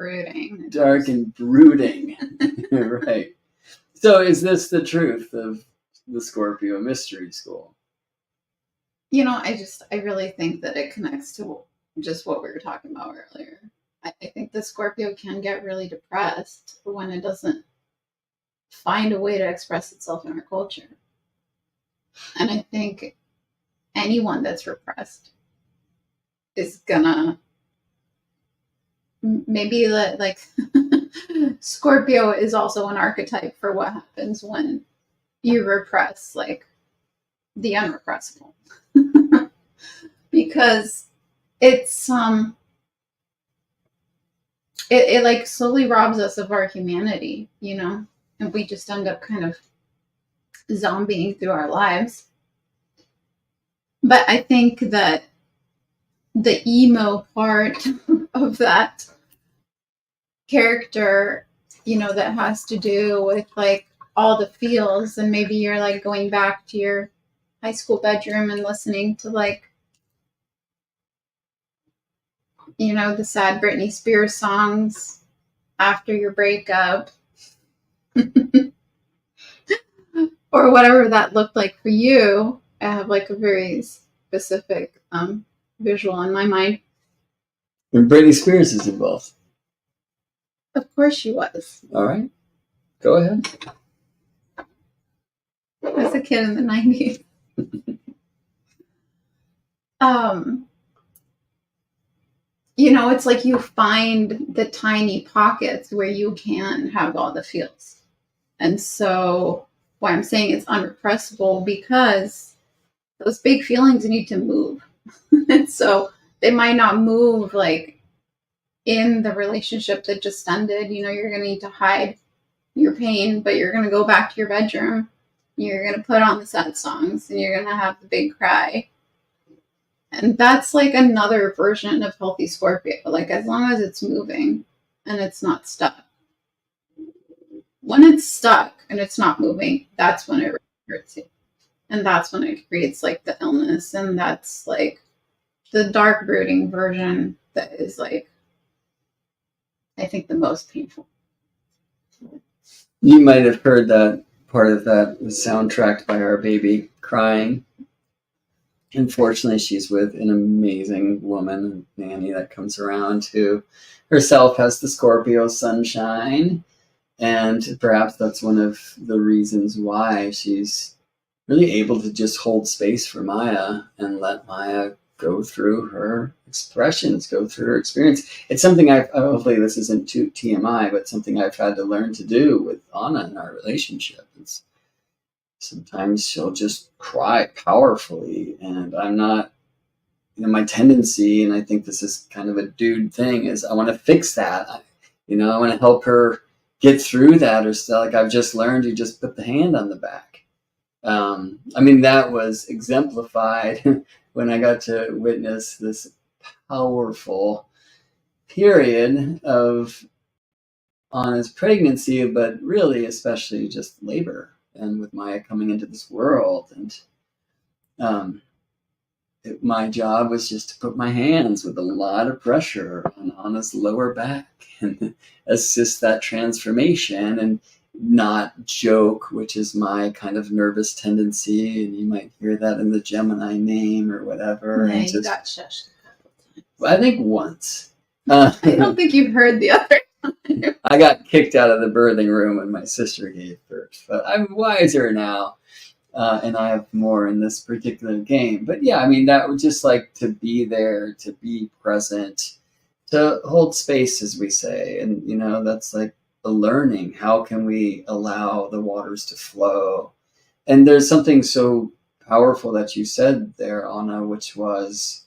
Speaker 2: brooding.
Speaker 1: Right. So is this the truth of the Scorpio mystery school?
Speaker 2: I really think that it connects to just what we were talking about earlier. I think the Scorpio can get really depressed when it doesn't find a way to express itself in our culture. And I think anyone that's repressed is gonna maybe like Scorpio is also an archetype for what happens when you repress like the unrepressible. Because it's it like slowly robs us of our humanity, and we just end up kind of zombieing through our lives. But I think that the emo part of that character, that has to do with like all the feels, and maybe you're like going back to your high school bedroom and listening to like, the sad Britney Spears songs after your breakup. Or whatever that looked like for you. I have like a very specific visual in my mind.
Speaker 1: And Britney Spears is involved.
Speaker 2: Of course she was.
Speaker 1: All right. Go ahead.
Speaker 2: As a kid in the 90s. It's like you find the tiny pockets where you can have all the feels. And so why I'm saying it's unrepressible, because those big feelings need to move. And so they might not move like in the relationship that just ended. You're going to need to hide your pain, but you're going to go back to your bedroom. You're going to put on the sad songs and you're going to have the big cry. And that's like another version of healthy Scorpio. Like, as long as it's moving and it's not stuck. When it's stuck and it's not moving, that's when it hurts you. And that's when it creates like the illness. And that's like the dark brooding version that is like, I think, the most painful.
Speaker 1: You might have heard that part of that was soundtracked by our baby crying. Unfortunately, she's with an amazing woman, Nanny, that comes around, who herself has the Scorpio sunshine. And perhaps that's one of the reasons why she's really able to just hold space for Maya and let Maya go through her expressions, go through her experience. It's something hopefully this isn't too TMI, but something I've had to learn to do with Anna in our relationship. Sometimes she'll just cry powerfully, and I'm not, my tendency, and I think this is kind of a dude thing, is I want to fix that. I want to help her get through that, or still, like I've just learned, you just put the hand on the back. That was exemplified when I got to witness this powerful period of Anna's pregnancy, but really especially just labor, and with Maya coming into this world. And my job was just to put my hands with a lot of pressure on Anna's lower back and assist that transformation, and not joke, which is my kind of nervous tendency. And you might hear that in the Gemini name or whatever.
Speaker 2: Yeah,
Speaker 1: and
Speaker 2: you got shushed a couple times.
Speaker 1: I think once.
Speaker 2: I don't think you've heard the other.
Speaker 1: I got kicked out of the birthing room when my sister gave birth, but I'm wiser now, and I have more in this particular game. But yeah, that would just like to be there, to be present, to hold space, as we say. And, that's like the learning. How can we allow the waters to flow? And there's something so powerful that you said there, Anna, which was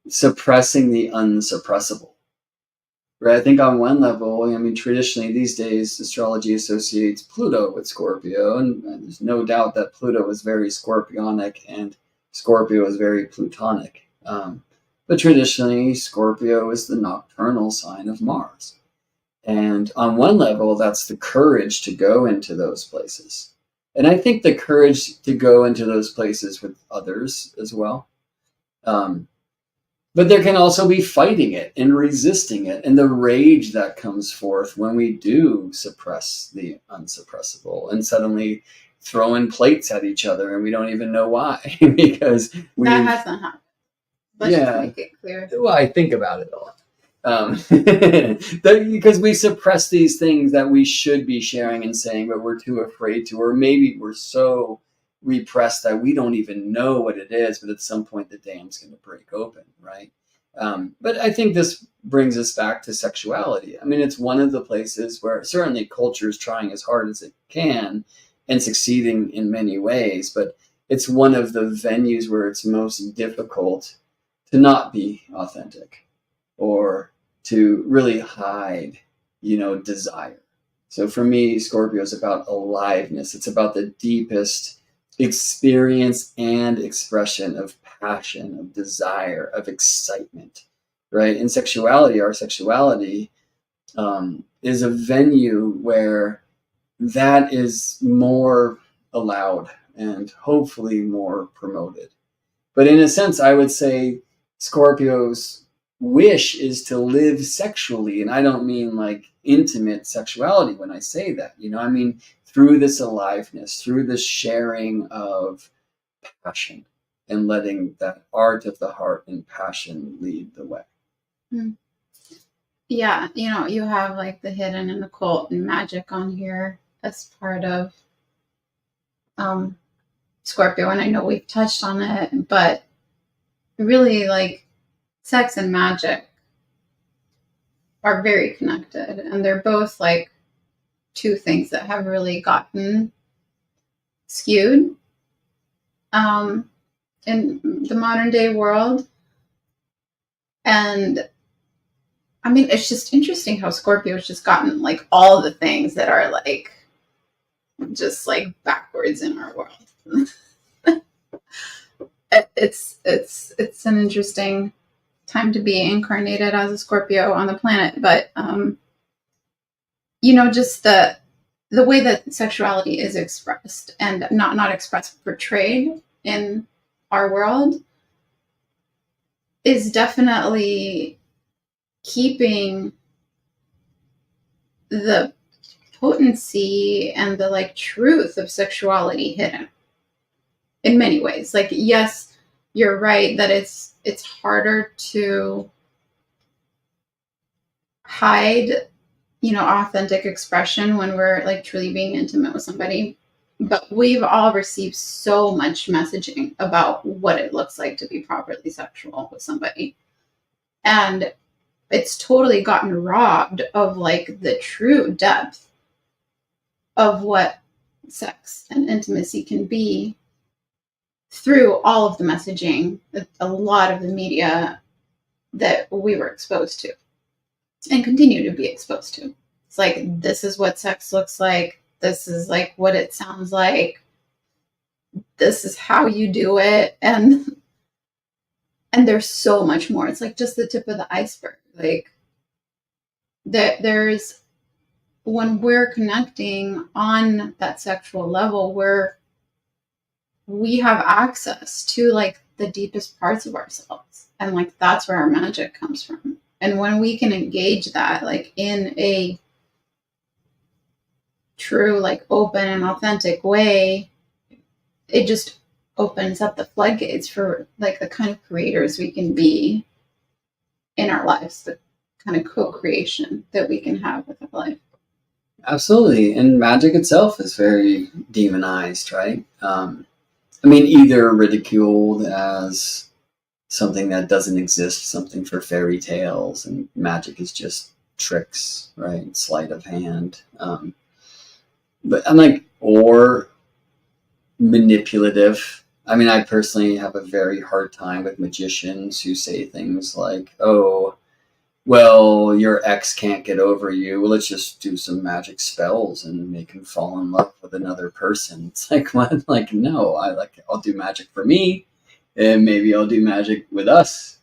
Speaker 1: suppressing the unsuppressible. Right? I think on one level, traditionally these days, astrology associates Pluto with Scorpio, and there's no doubt that Pluto was very scorpionic and Scorpio is very plutonic. But traditionally, Scorpio is the nocturnal sign of Mars. And on one level, that's the courage to go into those places. And I think the courage to go into those places with others as well. But there can also be fighting it and resisting it, and the rage that comes forth when we do suppress the unsuppressible and suddenly throwing plates at each other, and we don't even know why, because
Speaker 2: that hasn't happened. Let's just make it clear.
Speaker 1: Well, I think about it a lot. Because we suppress these things that we should be sharing and saying, but we're too afraid to, or maybe we're so repressed that we don't even know what it is, but at some point the dam's going to break open, right? But I think this brings us back to sexuality. It's one of the places where certainly culture is trying as hard as it can and succeeding in many ways, but it's one of the venues where it's most difficult to not be authentic or to really hide, desire. So for me, Scorpio is about aliveness. It's about the deepest experience and expression of passion, of desire, of excitement, right? In sexuality, our sexuality is a venue where that is more allowed and hopefully more promoted. But in a sense, I would say Scorpio's wish is to live sexually. And I don't mean like intimate sexuality when I say that, through this aliveness, through this sharing of passion and letting that art of the heart and passion lead the way.
Speaker 2: Yeah, you have like the hidden and occult and magic on here as part of Scorpio, and I know we've touched on it, but really, like, sex and magic are very connected, and they're both like two things that have really gotten skewed in the modern day world. And I mean, it's just interesting how Scorpio's just gotten like all the things that are like just like backwards in our world. It's an interesting time to be incarnated as a Scorpio on the planet, but just the way that sexuality is expressed and not expressed, portrayed in our world is definitely keeping the potency and the like truth of sexuality hidden in many ways. Like, yes, you're right that it's harder to hide, authentic expression when we're like truly being intimate with somebody. But we've all received so much messaging about what it looks like to be properly sexual with somebody. And it's totally gotten robbed of like the true depth of what sex and intimacy can be through all of the messaging, a lot of the media that we were exposed to and continue to be exposed to. It's like, this is what sex looks like. This is like what it sounds like. This is how you do it. And there's so much more. It's like just the tip of the iceberg. Like there's, when we're connecting on that sexual level, where we have access to like the deepest parts of ourselves. And like, that's where our magic comes from. And when we can engage that, like in a true, like open and authentic way, it just opens up the floodgates for like the kind of creators we can be in our lives, the kind of co-creation that we can have with our life.
Speaker 1: Absolutely. And magic itself is very demonized, right? I mean, either ridiculed as something that doesn't exist, something for fairy tales, and magic is just tricks, right? Sleight of hand. But I'm like, or manipulative. I mean, I personally have a very hard time with magicians who say things like, oh, well, your ex can't get over you. Well, let's just do some magic spells and make him fall in love with another person. It's like, what? Like, no, I'll do magic for me, and maybe I'll do magic with us,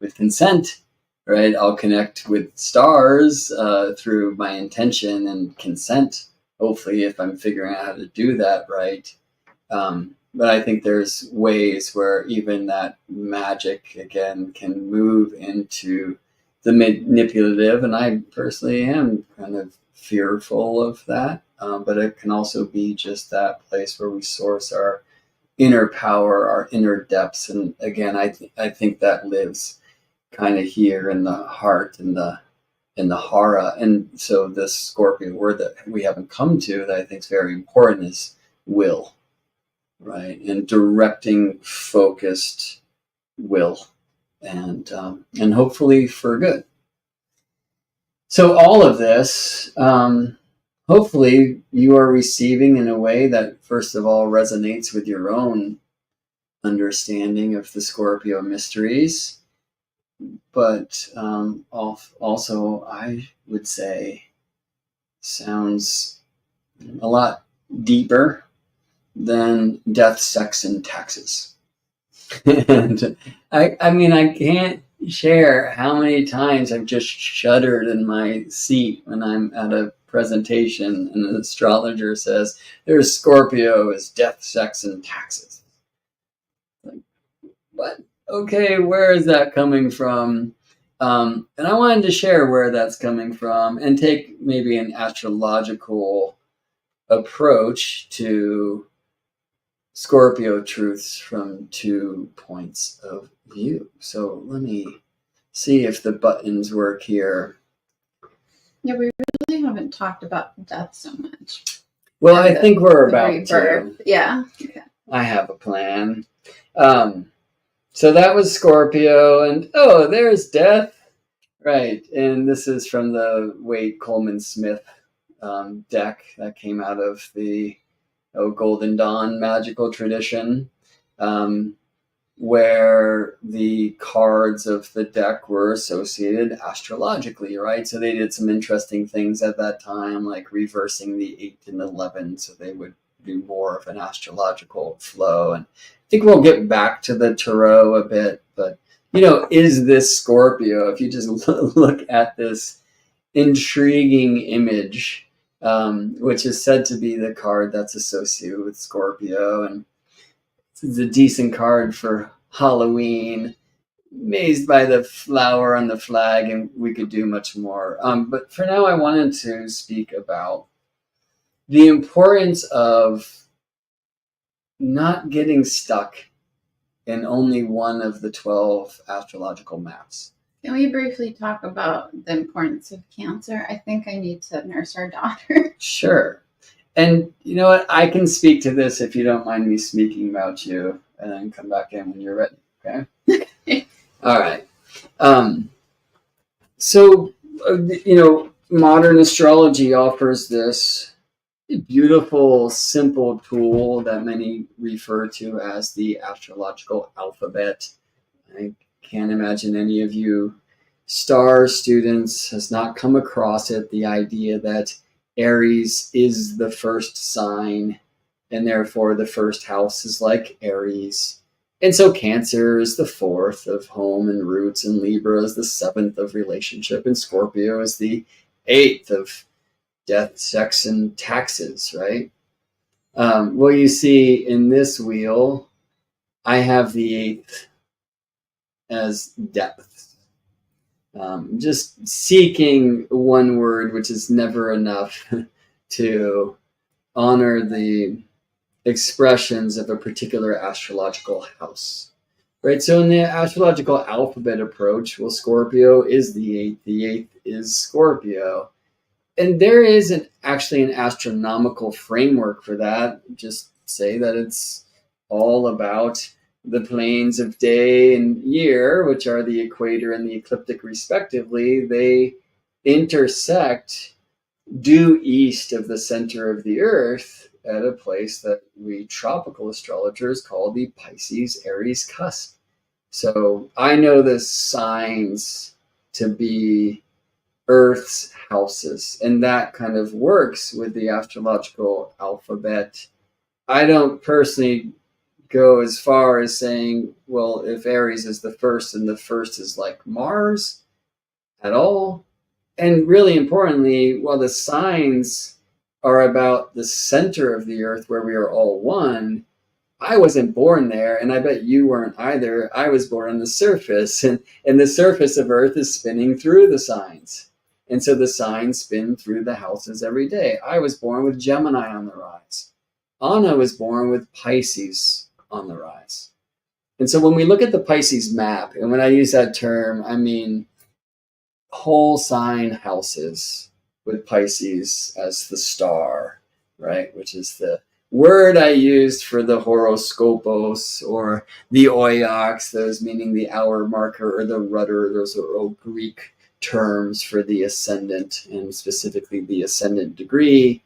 Speaker 1: with consent, right? I'll connect with stars through my intention and consent. Hopefully, if I'm figuring out how to do that right. But I think there's ways where even that magic, again, can move into the manipulative, and I personally am kind of fearful of that. But it can also be just that place where we source our inner power, our inner depths. And again, I think that lives kind of here in the heart, in the hara. And so this Scorpio word that we haven't come to that I think is very important is will, right? And directing focused will. And hopefully for good. So all of this, hopefully you are receiving in a way that, first of all, resonates with your own understanding of the Scorpio mysteries. But also, I would say, sounds a lot deeper than death, sex, and taxes. And I mean, I can't share how many times I've just shuddered in my seat when I'm at a presentation and an astrologer says, there's Scorpio is death, sex, and taxes. Like, what? Okay, where is that coming from? And I wanted to share where that's coming from and take maybe an astrological approach to Scorpio truths from 2 points of view. So let me see if the buttons work here.
Speaker 2: Yeah, we really haven't talked about death so much.
Speaker 1: Well, I think we're about
Speaker 2: to. Yeah.
Speaker 1: Okay. I have a plan. So that was Scorpio, and oh, there's death. Right, and this is from the Wade Coleman Smith deck that came out of the Golden Dawn magical tradition. where the cards of the deck were associated astrologically, right? So they did some interesting things at that time, like reversing the 8 and 11, so they would do more of an astrological flow. And I think we'll get back to the tarot a bit, but is this Scorpio? If you just look at this intriguing image, which is said to be the card that's associated with Scorpio, and it's a decent card for Halloween, amazed by the flower on the flag, and we could do much more. But for now, I wanted to speak about the importance of not getting stuck in only one of the 12 astrological maps.
Speaker 2: Can we briefly talk about the importance of Cancer? I think I need to nurse our daughter.
Speaker 1: Sure. And you know what? I can speak to this if you don't mind me speaking about you, and then come back in when you're ready. Okay? All right. So, modern astrology offers this beautiful, simple tool that many refer to as the astrological alphabet. I can't imagine any of you star students has not come across it, the idea that Aries is the first sign, and therefore the first house is like Aries. And so Cancer is the 4th of home and roots, and Libra is the 7th of relationship, and Scorpio is the 8th of death, sex, and taxes, right? Well, you see in this wheel, I have the 8th as depth. Just seeking one word, which is never enough to honor the expressions of a particular astrological house, right? So in the astrological alphabet approach, well, Scorpio is the 8th. The 8th is Scorpio. And there is actually an astronomical framework for that. Just say that it's all about the planes of day and year, which are the equator and the ecliptic respectively. They intersect due east of the center of the Earth at a place that we tropical astrologers call the Pisces-Aries cusp. So I know the signs to be Earth's houses, and that kind of works with the astrological alphabet. I don't personally go as far as saying, well, if Aries is the first and the first is like Mars at all. And really importantly, while the signs are about the center of the Earth where we are all one, I wasn't born there, and I bet you weren't either. I was born on the surface, and the surface of Earth is spinning through the signs. And so the signs spin through the houses every day. I was born with Gemini on the rise. Anna was born with Pisces on the rise. And so when we look at the Pisces map, and when I use that term, I mean whole sign houses with Pisces as the star, right? Which is the word I used for the horoscopos or the oiox, those meaning the hour marker or the rudder. Those are all Greek terms for the ascendant, and specifically the ascendant degree.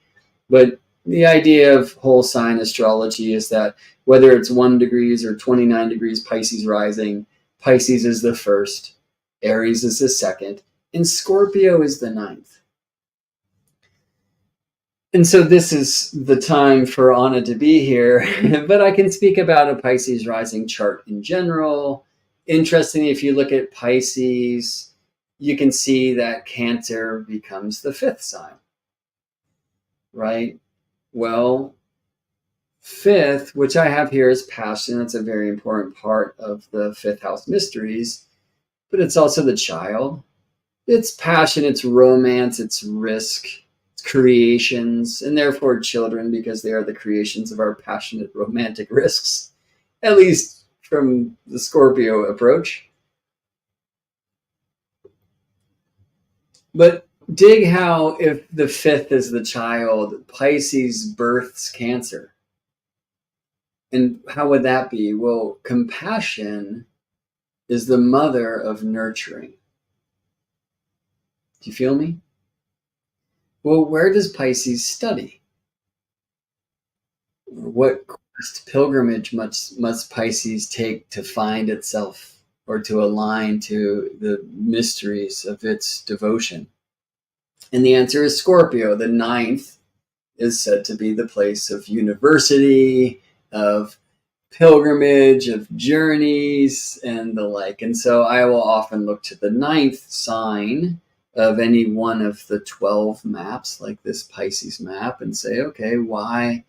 Speaker 1: But the idea of whole sign astrology is that whether it's 1 degrees or 29 degrees Pisces rising, Pisces is the first, Aries is the second, and Scorpio is the 9th. And so this is the time for Anna to be here, but I can speak about a Pisces rising chart in general. Interestingly, if you look at Pisces, you can see that Cancer becomes the 5th sign, right? Well, 5th, which I have here as passion, it's a very important part of the 5th house mysteries, but it's also the child. It's passion, it's romance, it's risk, it's creations, and therefore children, because they are the creations of our passionate romantic risks, at least from the Scorpio approach. But dig how, if the 5th is the child, Pisces births Cancer. And how would that be? Well, compassion is the mother of nurturing. Do you feel me? Well, where does Pisces study? What pilgrimage must Pisces take to find itself or to align to the mysteries of its devotion? And the answer is Scorpio. The ninth is said to be the place of university, of pilgrimage, of journeys, and the like. And so I will often look to the ninth sign of any one of the 12 maps, like this Pisces map, and say, okay, why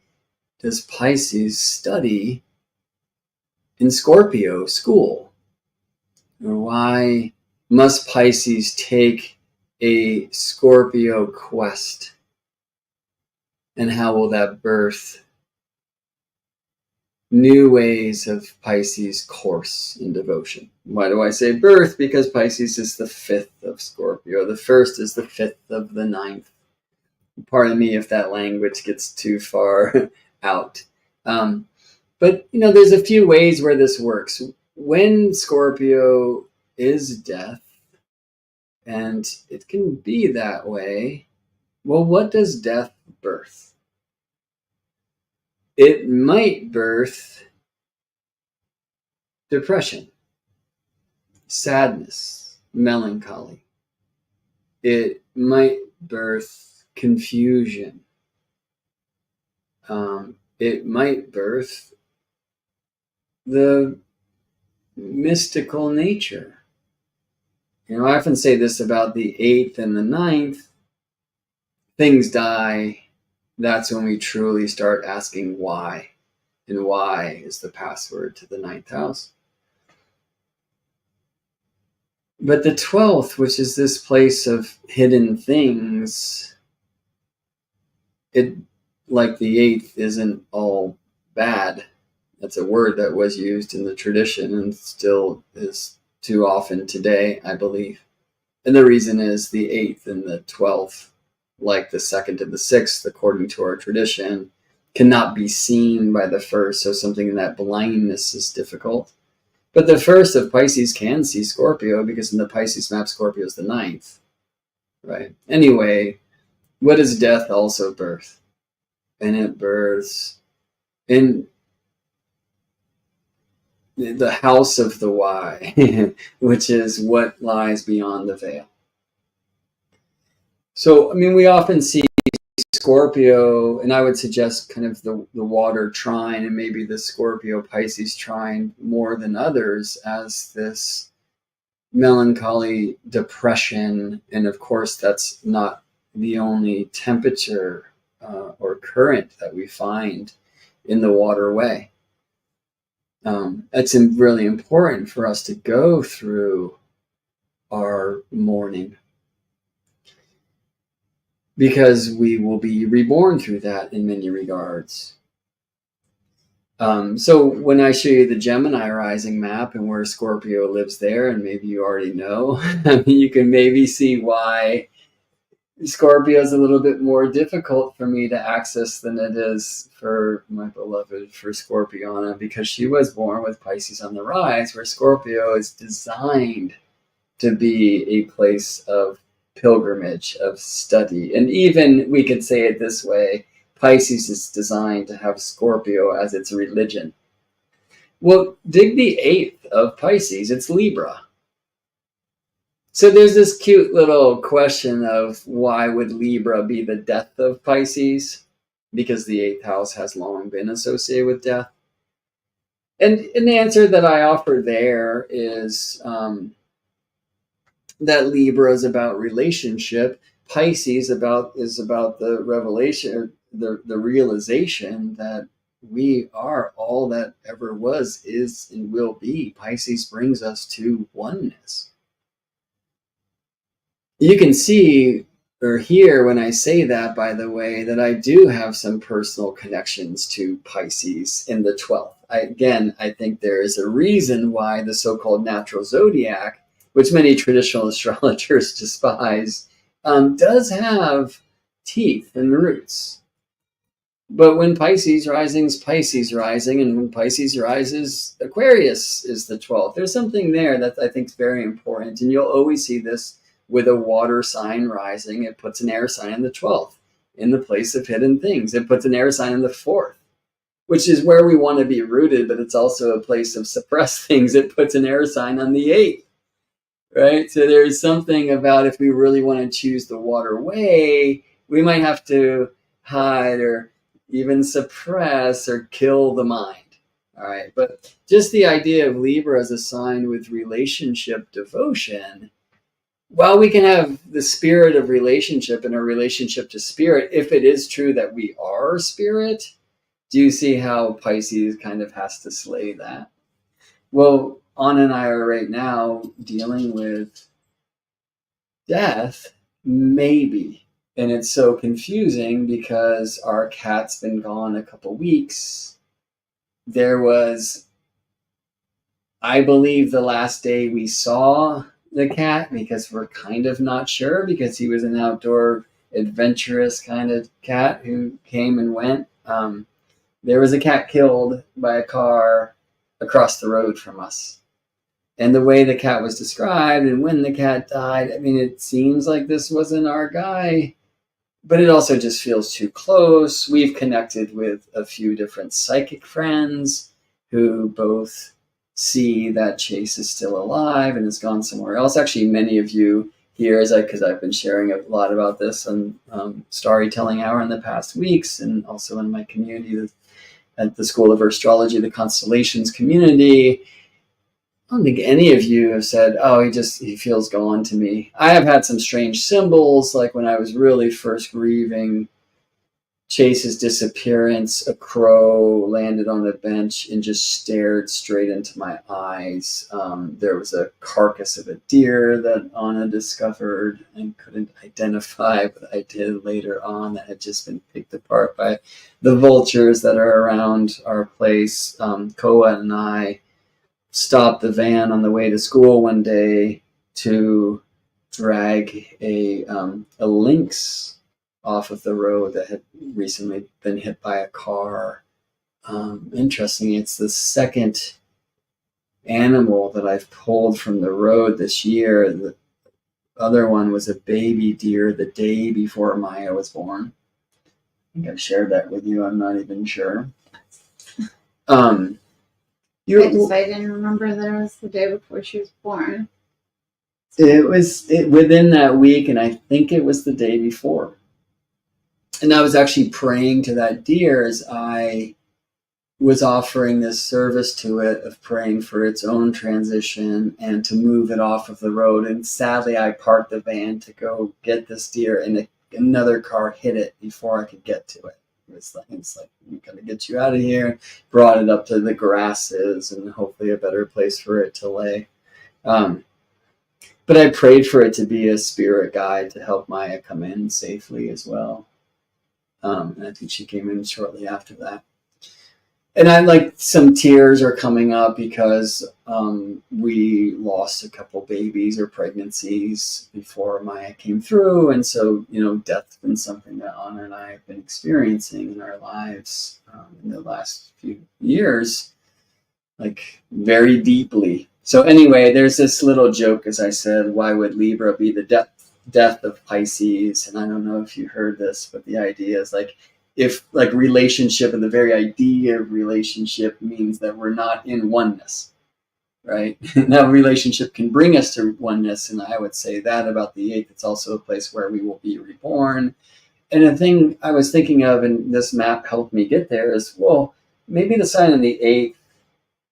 Speaker 1: does Pisces study in Scorpio school? Or why must Pisces take a Scorpio quest? And how will that birth new ways of Pisces course in devotion? Why do I say birth? Because Pisces is the fifth of Scorpio. The first is the fifth of the ninth. Pardon me if that language gets too far out. But, there's a few ways where this works. When Scorpio is death, and it can be that way, well, what does death birth? It might birth depression, sadness, melancholy. It might birth confusion. It might birth the mystical nature. I often say this about the 8th and the 9th. Things die. That's when we truly start asking why. And why is the password to the 9th house. But the 12th, which is this place of hidden things, it, like the 8th, isn't all bad. That's a word that was used in the tradition and still is too often today, I believe. And the reason is the 8th and the 12th, like the 2nd and the 6th, according to our tradition, cannot be seen by the first. So something in that blindness is difficult. But the first of Pisces can see Scorpio, because in the Pisces map, Scorpio is the 9th. Right? Anyway, what does death also birth? And it births in the house of the why, which is what lies beyond the veil. So, we often see Scorpio, and I would suggest kind of the water trine and maybe the Scorpio Pisces trine more than others as this melancholy depression. And of course, that's not the only temperature or current that we find in the waterway. It's really important for us to go through our mourning, because we will be reborn through that in many regards. So when I show you the Gemini rising map and where Scorpio lives there, and maybe you already know, you can maybe see why Scorpio is a little bit more difficult for me to access than it is for my beloved, for ScorpiAna, because she was born with Pisces on the rise, where Scorpio is designed to be a place of pilgrimage, of study. And even, we could say it this way, Pisces is designed to have Scorpio as its religion. Well, dig the 8th of Pisces, it's Libra. So there's this cute little question of why would Libra be the death of Pisces? Because the 8th house has long been associated with death. And the answer that I offer there is that Libra is about relationship. Pisces is about the revelation, the realization that we are all that ever was, is, and will be. Pisces brings us to oneness. You can see or hear when I say that, by the way, that I do have some personal connections to Pisces in the 12th. I think there is a reason why the so-called natural zodiac, which many traditional astrologers despise, does have teeth and roots. But when Pisces rising is Pisces rising, and when Pisces rises, Aquarius is the 12th. There's something there that I think is very important, and you'll always see this with a water sign rising. It puts an air sign in the 12th, in the place of hidden things. It puts an air sign in the 4th, which is where we want to be rooted, but it's also a place of suppressed things. It puts an air sign on the 8th, right? So there's something about if we really want to choose the water way, we might have to hide or even suppress or kill the mind. All right. But just the idea of Libra as a sign with relationship devotion, while we can have the spirit of relationship and a relationship to spirit, if it is true that we are spirit, do you see how Pisces kind of has to slay that? Well, Anna and I are right now dealing with death, maybe. And it's so confusing because our cat's been gone a couple weeks. There was, I believe, the last day we saw the cat, because we're kind of not sure, because he was an outdoor adventurous kind of cat who came and went. There was a cat killed by a car across the road from us. And the way the cat was described and when the cat died, I mean, it seems like this wasn't our guy, but it also just feels too close. We've connected with a few different psychic friends who both see that Chase is still alive and has gone somewhere else. Actually, many of you here, because I've been sharing a lot about this on StarryTelling Hour in the past weeks, and also in my community at the School of Astrology, the Constellations community. I don't think any of you have said, oh, he feels gone to me. I have had some strange symbols, like when I was really first grieving Chase's disappearance, a crow landed on a bench and just stared straight into my eyes. There was a carcass of a deer that Anna discovered and couldn't identify, but I did later on, that had just been picked apart by the vultures that are around our place. Koa and I stopped the van on the way to school one day to drag a lynx off of the road that had recently been hit by a car. Interesting, it's the second animal that I've pulled from the road this year. The other one was a baby deer the day before Maya was born. I think I've shared that with you. I'm not even sure.
Speaker 2: I didn't remember that it was the day before she was born.
Speaker 1: It was within that week, and I think it was the day before. And I was actually praying to that deer as I was offering this service to it of praying for its own transition and to move it off of the road. And sadly, I parked the van to go get this deer, and another car hit it before I could get to it. It's like we gotta get you out of here. Brought it up to the grasses and hopefully a better place for it to lay. But I prayed for it to be a spirit guide to help Maya come in safely as well. And I think she came in shortly after that. And some tears are coming up because we lost a couple babies or pregnancies before Maya came through. And so, death's been something that Anna and I have been experiencing in our lives in the last few years, like very deeply. So anyway, there's this little joke, as I said, why would Libra be the death of Pisces? And I don't know if you heard this, but the idea is if relationship, and the very idea of relationship means that we're not in oneness, right? Now relationship can bring us to oneness, and I would say that about the 8th, it's also a place where we will be reborn. And the thing I was thinking of, and this map helped me get there, is, well, maybe the sign on the 8th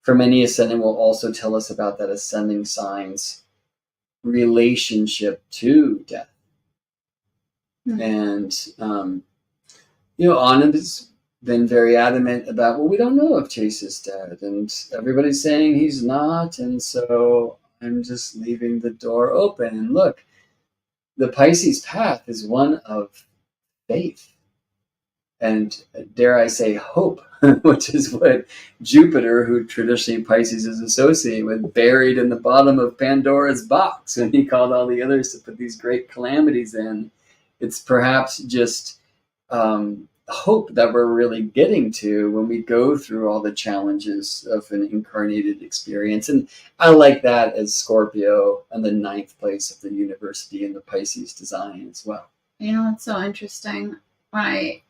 Speaker 1: from any ascendant will also tell us about that ascending sign's relationship to death. Mm-hmm. And Anna's been very adamant about, well, we don't know if Chase is dead, and everybody's saying he's not, and so I'm just leaving the door open. And look, the Pisces path is one of faith and, dare I say, hope, which is what Jupiter, who traditionally Pisces is associated with, buried in the bottom of Pandora's box when he called all the others to put these great calamities in. It's perhaps just hope that we're really getting to when we go through all the challenges of an incarnated experience. And I like that as Scorpio and the 9th place of the university in the Pisces design as well.
Speaker 2: It's so interesting. When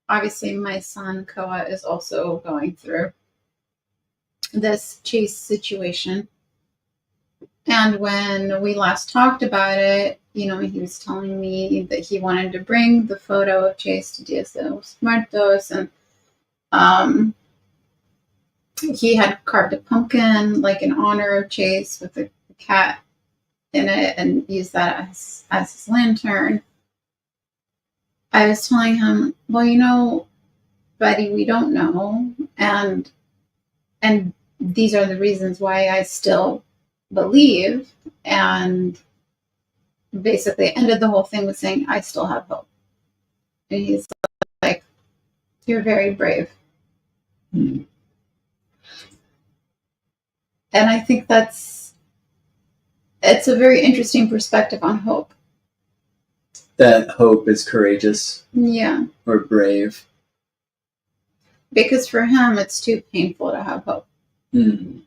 Speaker 2: obviously my son Koa is also going through this chase situation. And when we last talked about it, he was telling me that he wanted to bring the photo of Chase to Dia de los Muertos, and he had carved a pumpkin like in honor of Chase with a cat in it and used that as his lantern. I was telling him, well, buddy, we don't know, and these are the reasons why I still believe, and basically ended the whole thing with saying, I still have hope. And he's like, you're very brave.
Speaker 1: Hmm.
Speaker 2: And I think it's a very interesting perspective on hope.
Speaker 1: That hope is courageous.
Speaker 2: Yeah.
Speaker 1: Or brave.
Speaker 2: Because for him, it's too painful to have hope.
Speaker 1: Hmm.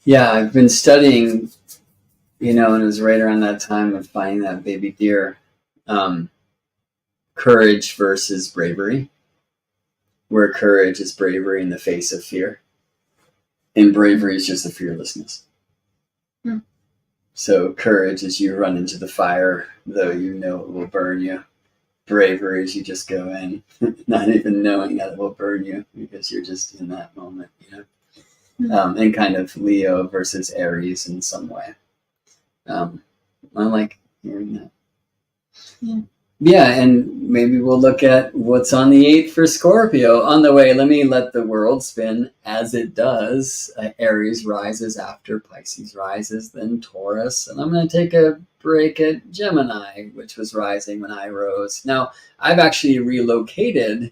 Speaker 1: Yeah, I've been studying, and it was right around that time of finding that baby deer. Courage versus bravery, where courage is bravery in the face of fear, and bravery is just the fearlessness.
Speaker 2: Hmm.
Speaker 1: So courage is you run into the fire, though you know it will burn you. Bravery is you just go in, not even knowing that it will burn you, because you're just in that moment, and kind of Leo versus Aries in some way. I like hearing that. Yeah, and maybe we'll look at what's on the 8th for Scorpio. On the way, let me let the world spin as it does. Aries rises after Pisces rises, then Taurus. And I'm going to take a break at Gemini, which was rising when I rose. Now, I've actually relocated.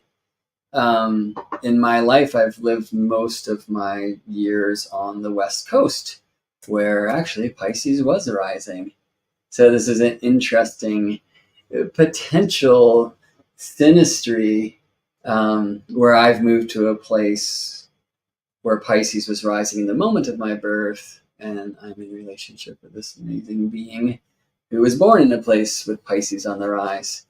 Speaker 1: In my life, I've lived most of my years on the West Coast, where actually Pisces was rising. So this is an interesting potential synastry where I've moved to a place where Pisces was rising in the moment of my birth, and I'm in relationship with this amazing being who was born in a place with Pisces on the rise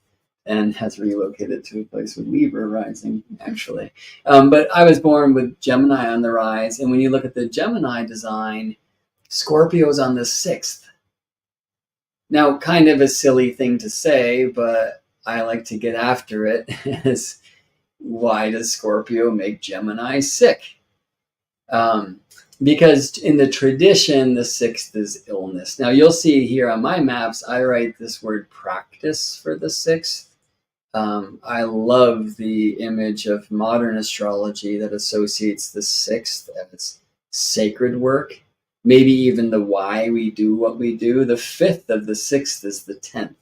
Speaker 1: and has relocated to a place with Libra rising, actually. But I was born with Gemini on the rise, and when you look at the Gemini design, Scorpio is on the 6th. Now, kind of a silly thing to say, but I like to get after it, is why does Scorpio make Gemini sick? Because in the tradition, the 6th is illness. Now, you'll see here on my maps, I write this word practice for the 6th. I love the image of modern astrology that associates the 6th as sacred work. Maybe even the why we do what we do. The 5th of the 6th is the 10th.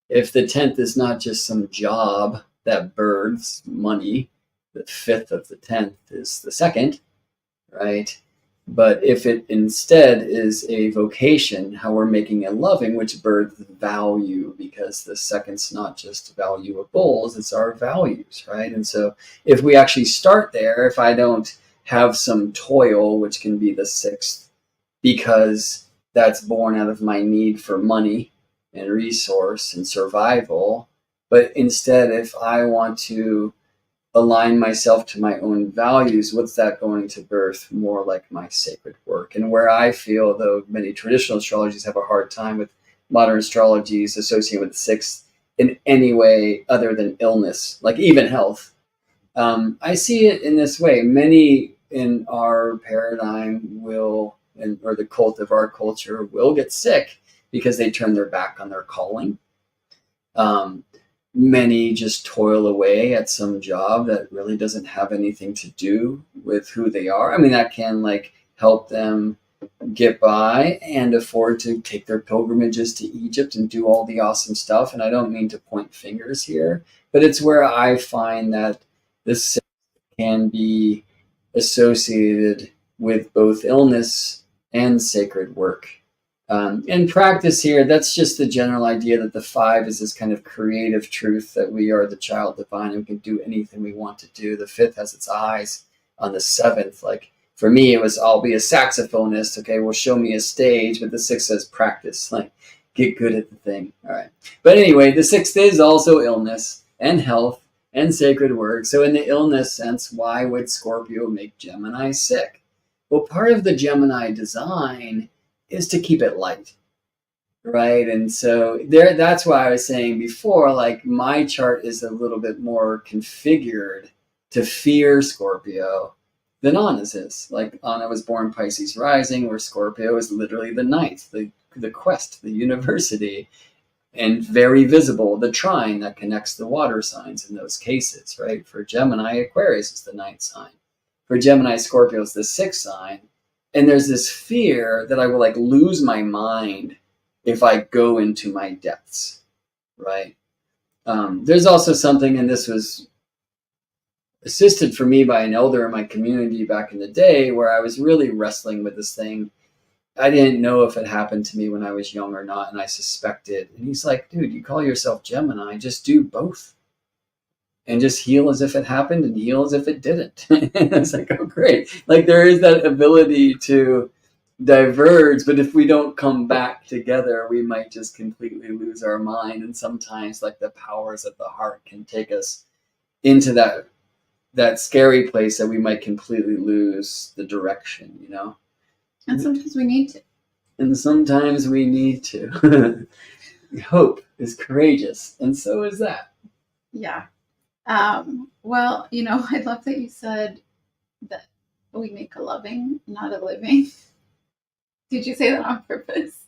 Speaker 1: If the 10th is not just some job that births money, the 5th of the 10th is the 2nd, right? But if it instead is a vocation, how we're making a loving, which births value, because the 2nd's not just valuables, it's our values, right? And so if we actually start there, if I don't have some toil, which can be the 6th, because that's born out of my need for money and resource and survival. But instead, if I want to align myself to my own values, what's that going to birth? More like my sacred work. And where I feel, though many traditional astrologies have a hard time with modern astrologies associated with the 6th in any way other than illness, like even health. I see it in this way. Many in our paradigm will, or the cult of our culture, will get sick because they turn their back on their calling. Many just toil away at some job that really doesn't have anything to do with who they are. I mean, that can help them get by and afford to take their pilgrimages to Egypt and do all the awesome stuff. And I don't mean to point fingers here, but it's where I find that this can be associated with both illness and sacred work. And practice here, that's just the general idea that the 5 is this kind of creative truth that we are the child divine and we can do anything we want to do. The 5th has its eyes on the 7th. For me, it was, I'll be a saxophonist. Okay, well, show me a stage. But the 6th says practice. get good at the thing. All right. But anyway, the sixth is also illness and health and sacred work. So in the illness sense, why would Scorpio make Gemini sick? Well, part of the Gemini design is to keep it light, right? And so that's why I was saying before, like my chart is a little bit more configured to fear Scorpio than Anna's is. Like Anna was born Pisces rising, where Scorpio is literally the ninth, the quest, the university, and very visible, the trine that connects the water signs in those cases, right? For Gemini, Aquarius is the ninth sign. For Gemini, Scorpio is the sixth sign. And there's this fear that I will like lose my mind if I go into my depths, right? There's also something, and this was assisted for me by an elder in my community back in the day, where I was really wrestling with this thing. I didn't know if it happened to me when I was young or not, and I suspected. And he's like, dude, you call yourself Gemini, just do both. And just heal as if it happened and heal as if it didn't. And I was like, oh, great. Like there is that ability to diverge, but if we don't come back together, we might just completely lose our mind. And sometimes like the powers of the heart can take us into that scary place that we might completely lose the direction, you know?
Speaker 2: And sometimes we need to.
Speaker 1: And sometimes we need to. Hope is courageous, and so is that.
Speaker 2: Yeah. Well, I love that you said that we make a loving, not a living. Did you say that on purpose?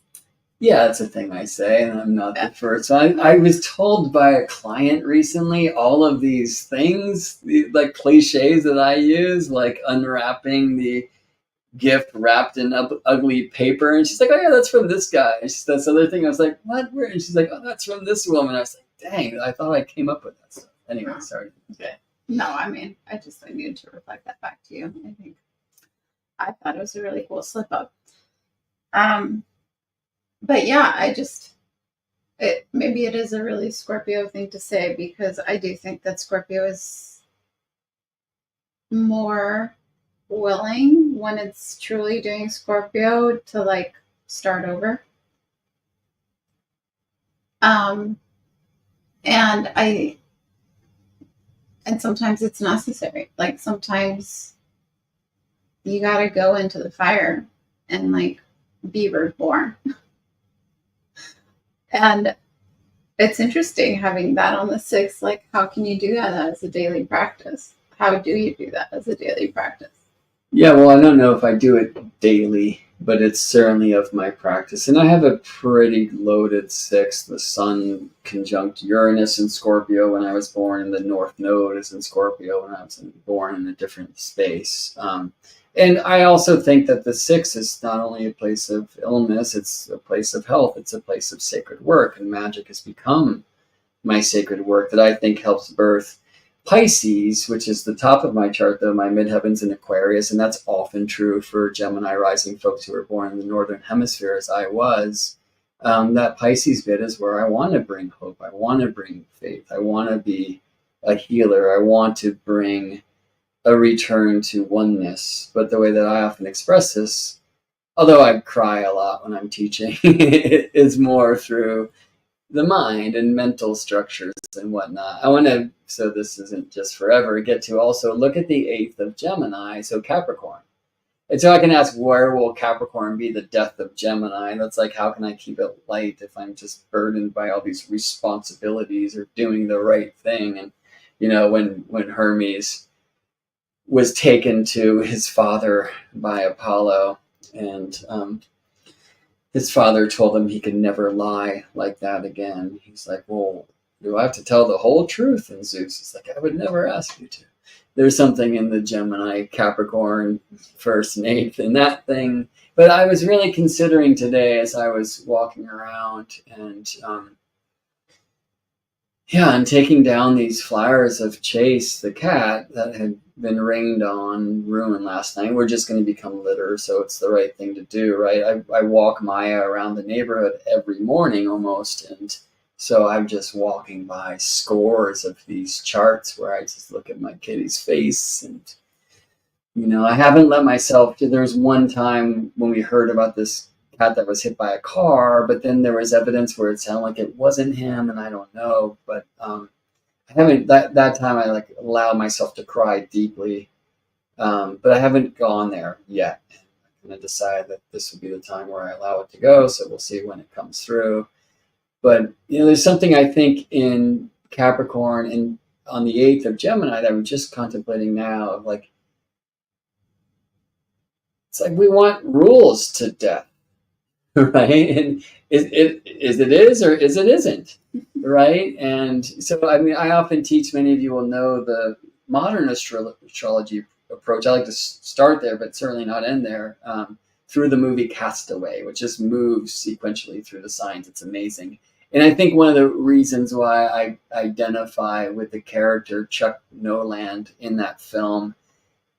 Speaker 1: Yeah, that's a thing I say, and I'm not the first. I was told by a client recently all of these things, like cliches that I use, like unwrapping the gift wrapped in ugly paper, and she's like, oh yeah, that's from this guy. And this other thing, I was like, what? Where? And she's like, oh, that's from this woman. I was like, dang, I thought I came up with that stuff. Anyway, sorry. Okay.
Speaker 2: No, I mean, I needed to reflect that back to you. I thought it was a really cool slip up. But yeah, maybe it is a really Scorpio thing to say, because I do think that Scorpio is more willing when it's truly doing Scorpio to like start over. And sometimes it's necessary. Like sometimes you gotta go into the fire and like be reborn. And it's interesting having that on the 6th. Like, how can you do that as a daily practice? How do you do that as a daily practice?
Speaker 1: Yeah, well, I don't know if I do it daily, but it's certainly of my practice. And I have a pretty loaded 6th. The Sun conjunct Uranus in Scorpio when I was born, and the North Node is in Scorpio when I was born in a different space. And I also think that the 6 is not only a place of illness, it's a place of health. It's a place of sacred work. And magic has become my sacred work that I think helps birth Pisces, which is the top of my chart, though, my midheaven's in Aquarius. And that's often true for Gemini rising folks who were born in the Northern Hemisphere, as I was. That Pisces bit is where I want to bring hope. I want to bring faith. I want to be a healer. I want to bring a return to oneness. But the way that I often express this, although I cry a lot when I'm teaching, is more through the mind and mental structures and whatnot. I want to, so this isn't just forever, get to also look at the 8th of Gemini, so Capricorn. And so I can ask, where will Capricorn be the death of Gemini? And that's like, how can I keep it light if I'm just burdened by all these responsibilities or doing the right thing? And, when Hermes was taken to his father by Apollo, and his father told him he could never lie like that again. He's like, well, do I have to tell the whole truth? And Zeus is like, I would never ask you to. There's something in the Gemini, Capricorn, 1st and 8th in that thing. But I was really considering today as I was walking around and taking down these flowers of Chase, the cat that had been rained on, ruined last night. We're just going to become litter, so it's the right thing to do, right? I walk Maya around the neighborhood every morning almost, and so I'm just walking by scores of these charts where I just look at my kitty's face, and I haven't let myself. There's one time when we heard about this cat that was hit by a car, but then there was evidence where it sounded like it wasn't him, and I don't know. But I haven't that time I like allowed myself to cry deeply, but I haven't gone there yet. I'm gonna decide that this will be the time where I allow it to go. So we'll see when it comes through. But there's something I think in Capricorn and on the 8th of Gemini that I'm just contemplating now of like, it's like we want rules to death, right? And it is or is it isn't, right? And so I mean, I often teach. Many of you will know the modern astrology approach. I like to start there, but certainly not end there. Through the movie Castaway, which just moves sequentially through the signs. It's amazing. And I think one of the reasons why I identify with the character Chuck Noland in that film,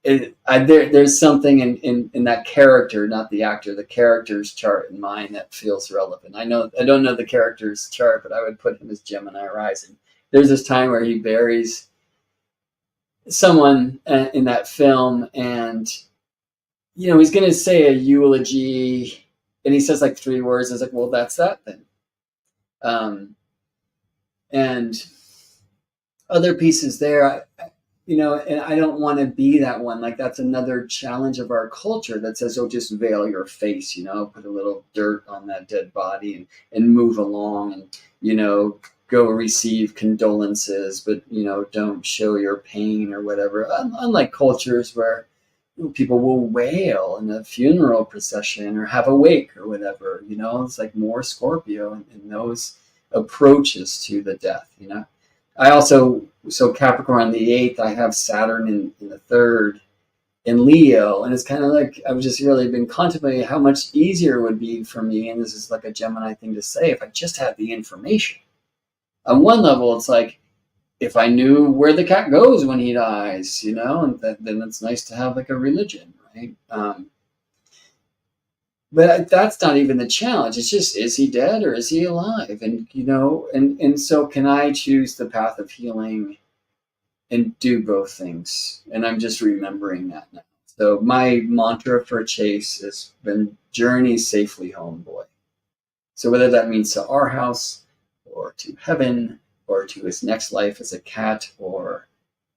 Speaker 1: there's something in that character, not the actor, the character's chart in mind that feels relevant. I don't know the character's chart, but I would put him as Gemini rising. There's this time where he buries someone in that film, and he's going to say a eulogy, and he says like 3 words. It's like, well, that's that then. And other pieces there, and I don't want to be that one. Like, that's another challenge of our culture that says, oh, just veil your face, put a little dirt on that dead body and move along and, go receive condolences, but, don't show your pain or whatever. Unlike cultures where people will wail in a funeral procession or have a wake or whatever, it's like more Scorpio in those approaches to the death, I also, so Capricorn on the 8th, I have Saturn in the 3rd in Leo. And it's kind of like, I've just really been contemplating how much easier it would be for me. And this is like a Gemini thing to say, if I just had the information. On one level, it's like, if I knew where the cat goes when he dies, and then it's nice to have like a religion, right? But that's not even the challenge. It's just, is he dead or is he alive? And, and so can I choose the path of healing and do both things? And I'm just remembering that now. So my mantra for Chase has been journey safely home, boy. So whether that means to our house or to heaven, or to his next life as a cat or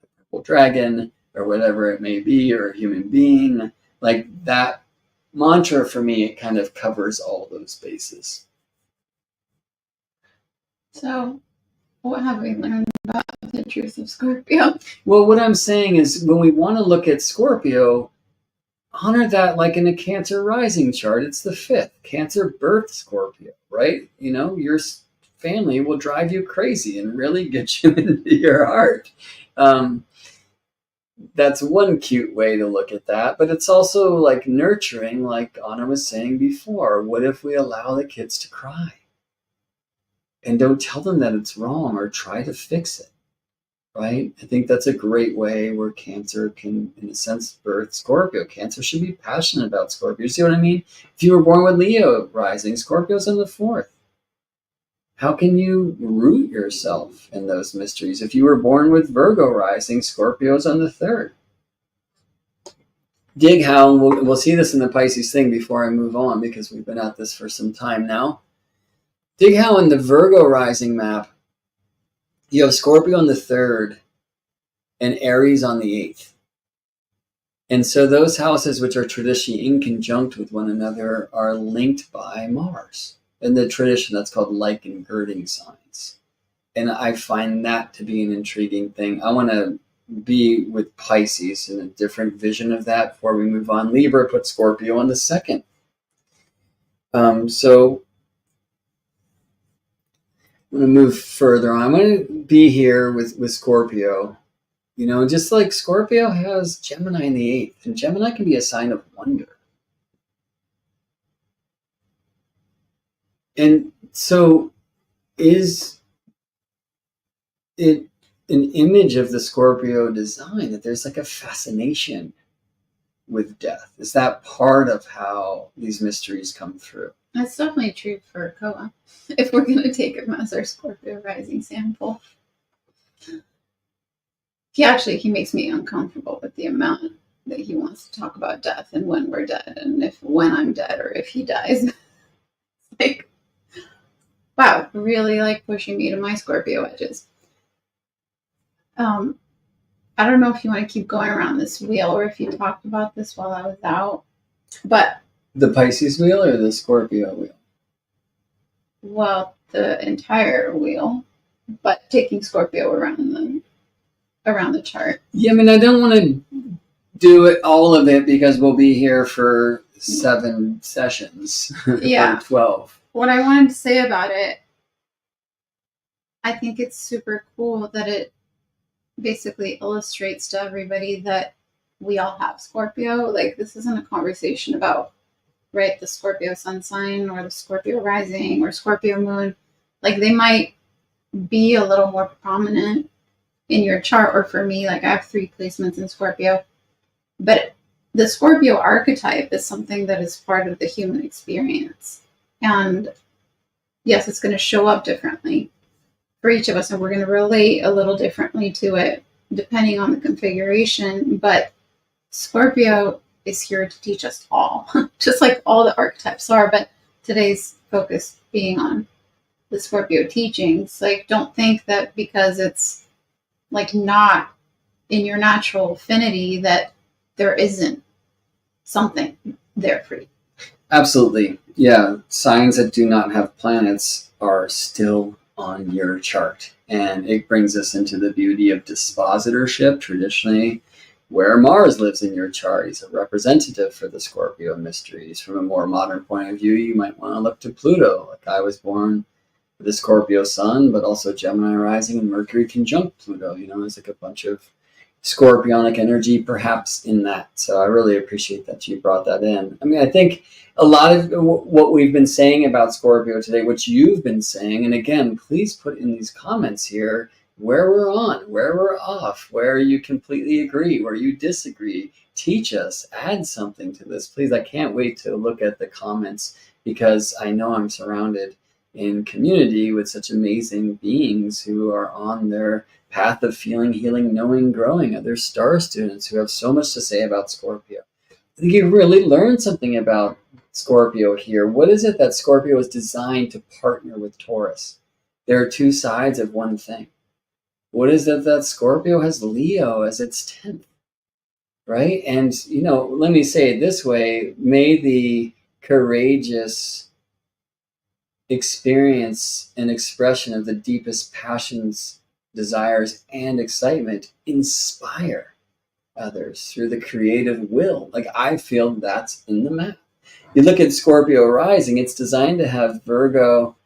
Speaker 1: a purple dragon or whatever it may be, or a human being, like that mantra for me, it kind of covers all those bases.
Speaker 2: So what have we learned about the truth of Scorpio?
Speaker 1: Well, what I'm saying is when we want to look at Scorpio, honor that like in a Cancer rising chart, it's the 5th. Cancer birthed Scorpio, right? Your family will drive you crazy and really get you into your heart. That's one cute way to look at that, but it's also like nurturing, like Anna was saying before. What if we allow the kids to cry and don't tell them that it's wrong or try to fix it, right? I think that's a great way where Cancer can, in a sense, birth Scorpio. Cancer should be passionate about Scorpio. You see what I mean? If you were born with Leo rising, Scorpio's in the 4th. How can you root yourself in those mysteries? If you were born with Virgo rising, Scorpio's on the 3rd. Dig how, and we'll see this in the Pisces thing before I move on, because we've been at this for some time now. Dig how in the Virgo rising map, you have Scorpio on the 3rd and Aries on the 8th. And so those houses, which are traditionally in conjunct with one another, are linked by Mars. In the tradition, that's called like and girding signs. And I find that to be an intriguing thing. I want to be with Pisces in a different vision of that before we move on. Libra put Scorpio on the 2nd. So I'm going to move further on. I'm going to be here with Scorpio. Just like Scorpio has Gemini in the 8th. And Gemini can be a sign of wonder. And so is it an image of the Scorpio design that there's like a fascination with death? Is that part of how these mysteries come through?
Speaker 2: That's definitely true for Koa, if we're going to take him as our Scorpio rising sample. He makes me uncomfortable with the amount that he wants to talk about death and when we're dead and when I'm dead or if he dies. Like, wow, really like pushing me to my Scorpio edges. I don't know if you want to keep going around this wheel or if you talked about this while I was out, but
Speaker 1: The Pisces wheel or the Scorpio wheel?
Speaker 2: well, the entire wheel, but taking Scorpio around the chart.
Speaker 1: Yeah, I mean, I don't want to do it all of it because we'll be here for 7 sessions.
Speaker 2: Yeah.
Speaker 1: Or 12.
Speaker 2: What I wanted to say about it, I think it's super cool that it basically illustrates to everybody that we all have Scorpio. Like, this isn't a conversation about, right, the Scorpio sun sign or the Scorpio rising or Scorpio moon. Like, they might be a little more prominent in your chart, or for me, like I have 3 placements in Scorpio, but the Scorpio archetype is something that is part of the human experience. And yes, it's going to show up differently for each of us, and we're going to relate a little differently to it depending on the configuration. But Scorpio is here to teach us all, just like all the archetypes are. But today's focus being on the Scorpio teachings. Like, don't think that because it's like not in your natural affinity that there isn't something there for you.
Speaker 1: Absolutely. Yeah. Signs that do not have planets are still on your chart. And it brings us into the beauty of dispositorship. Traditionally, where Mars lives in your chart, he's a representative for the Scorpio mysteries. From a more modern point of view, you might want to look to Pluto. Like, I was born with a Scorpio sun, but also Gemini rising and Mercury conjunct Pluto. You know, there's like a bunch of Scorpionic energy perhaps in that. So I really appreciate that you brought that in. I mean, I think a lot of what we've been saying about Scorpio today, which you've been saying, and again, please put in these comments here where we're on, where we're off, where you completely agree, where you disagree. Teach us, add something to this, please. I can't wait to look at the comments because I know I'm surrounded in community with such amazing beings who are on their path of feeling, healing, knowing, growing. Other star students who have so much to say about Scorpio. I think you really learned something about Scorpio here. What is it that Scorpio is designed to partner with Taurus? There are 2 sides of one thing. What is it that Scorpio has Leo as its 10th? Right? And, you know, let me say it this way. May the courageous experience and expression of the deepest passions, desires, and excitement inspire others through the creative will. Like, I feel that's in the map. You look at Scorpio rising, it's designed to have Virgo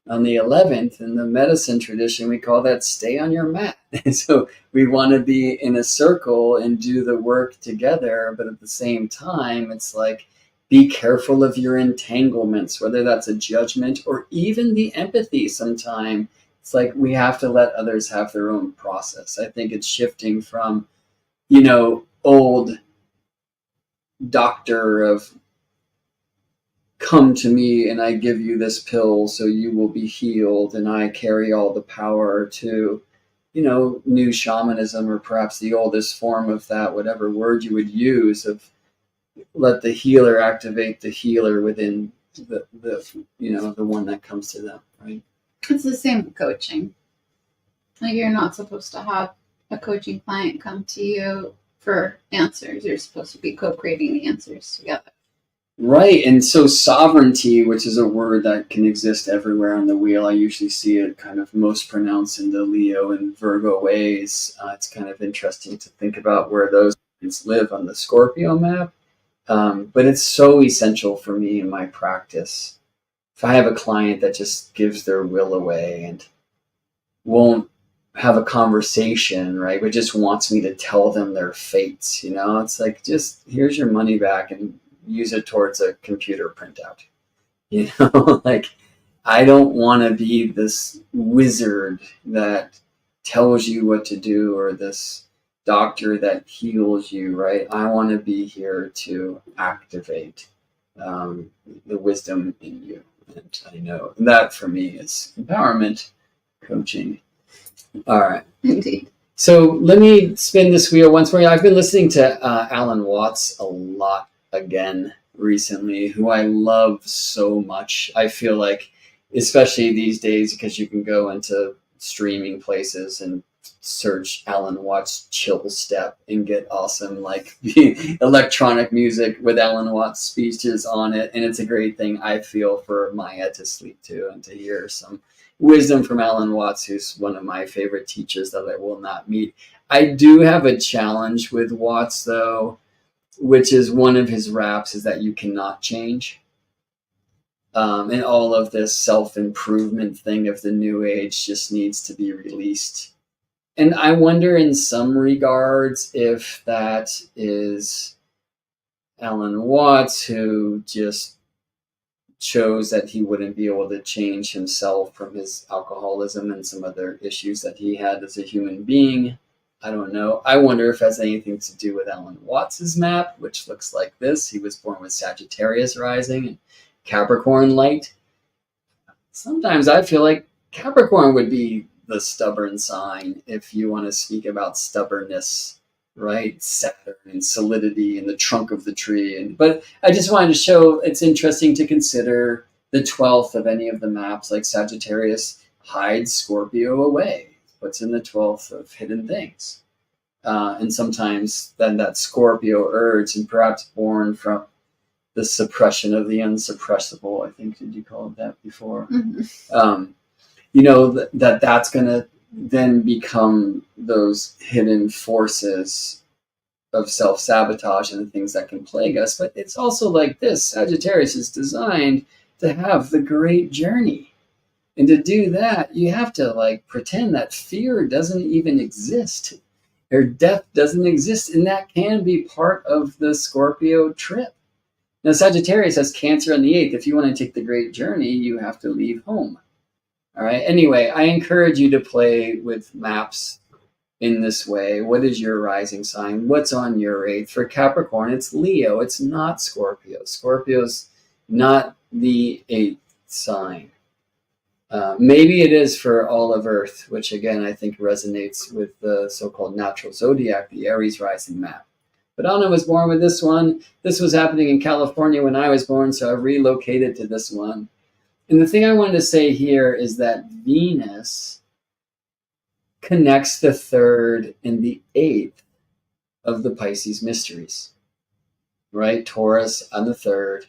Speaker 1: on the 11th. In the medicine tradition, we call that stay on your mat. So we want to be in a circle and do the work together, but at the same time, it's like, be careful of your entanglements, whether that's a judgment or even the empathy sometime. It's like we have to let others have their own process. I think it's shifting from, you know, old doctor of come to me and I give you this pill so you will be healed and I carry all the power, to, you know, new shamanism, or perhaps the oldest form of that, whatever word you would use, of let the healer activate the healer within the you know, the one that comes to them, right?
Speaker 2: It's the same with coaching. Like, you're not supposed to have a coaching client come to you for answers. You're supposed to be co-creating the answers together. Right.
Speaker 1: And so sovereignty, which is a word that can exist everywhere on the wheel, I usually see it kind of most pronounced in the Leo and Virgo ways. It's kind of interesting to think about where those live on the Scorpio map. But it's so essential for me in my practice. If I have a client that just gives their will away and won't have a conversation, right, but just wants me to tell them their fates, you know, it's like, just here's your money back and use it towards a computer printout. You know, like, I don't want to be this wizard that tells you what to do, or this doctor that heals you, right? I want to be here to activate the wisdom in you. And I know that for me is empowerment coaching. All right.
Speaker 2: Indeed.
Speaker 1: So let me spin this wheel once more. I've been listening to Alan Watts a lot again. recently who I love so much. I feel like, especially these days, because you can go into streaming places and search Alan Watts chill step and get awesome like electronic music with Alan Watts speeches on it, and it's a great thing, I feel, for Maya to sleep to and to hear some wisdom from Alan Watts, who's one of my favorite teachers that I will not meet. I do have a challenge with Watts though, which is one of his raps, is that you cannot change. And all of this self-improvement thing of the new age just needs to be released. And I wonder in some regards if that is Alan Watts, who just chose that he wouldn't be able to change himself from his alcoholism and some other issues that he had as a human being. I don't know. I wonder if it has anything to do with Alan Watts's map, which looks like this. He was born with Sagittarius rising and Capricorn light. Sometimes I feel like Capricorn would be the stubborn sign if you want to speak about stubbornness, right? Saturn and solidity and the trunk of the tree. But I just wanted to show it's interesting to consider the 12th of any of the maps, like Sagittarius hides Scorpio away, puts in the 12th of hidden things. And sometimes then that Scorpio urge, and perhaps born from the suppression of the unsuppressible, I think, did you call it that before? Mm-hmm. That's going to then become those hidden forces of self-sabotage and the things that can plague us. But it's also like this: Sagittarius is designed to have the great journey. And to do that, you have to like pretend that fear doesn't even exist, or death doesn't exist. And that can be part of the Scorpio trip. Now, Sagittarius has Cancer on the 8th. If you want to take the great journey, you have to leave home. All right. Anyway, I encourage you to play with maps in this way. What is your rising sign? What's on your 8th? For Capricorn, it's Leo. It's not Scorpio. Scorpio's not the 8th sign. Maybe it is for all of Earth, which again, I think resonates with the so-called natural zodiac, the Aries rising map. But Anna was born with this one. This was happening in California when I was born, so I relocated to this one. And the thing I wanted to say here is that Venus connects the 3rd and the 8th of the Pisces mysteries, right? Taurus on the 3rd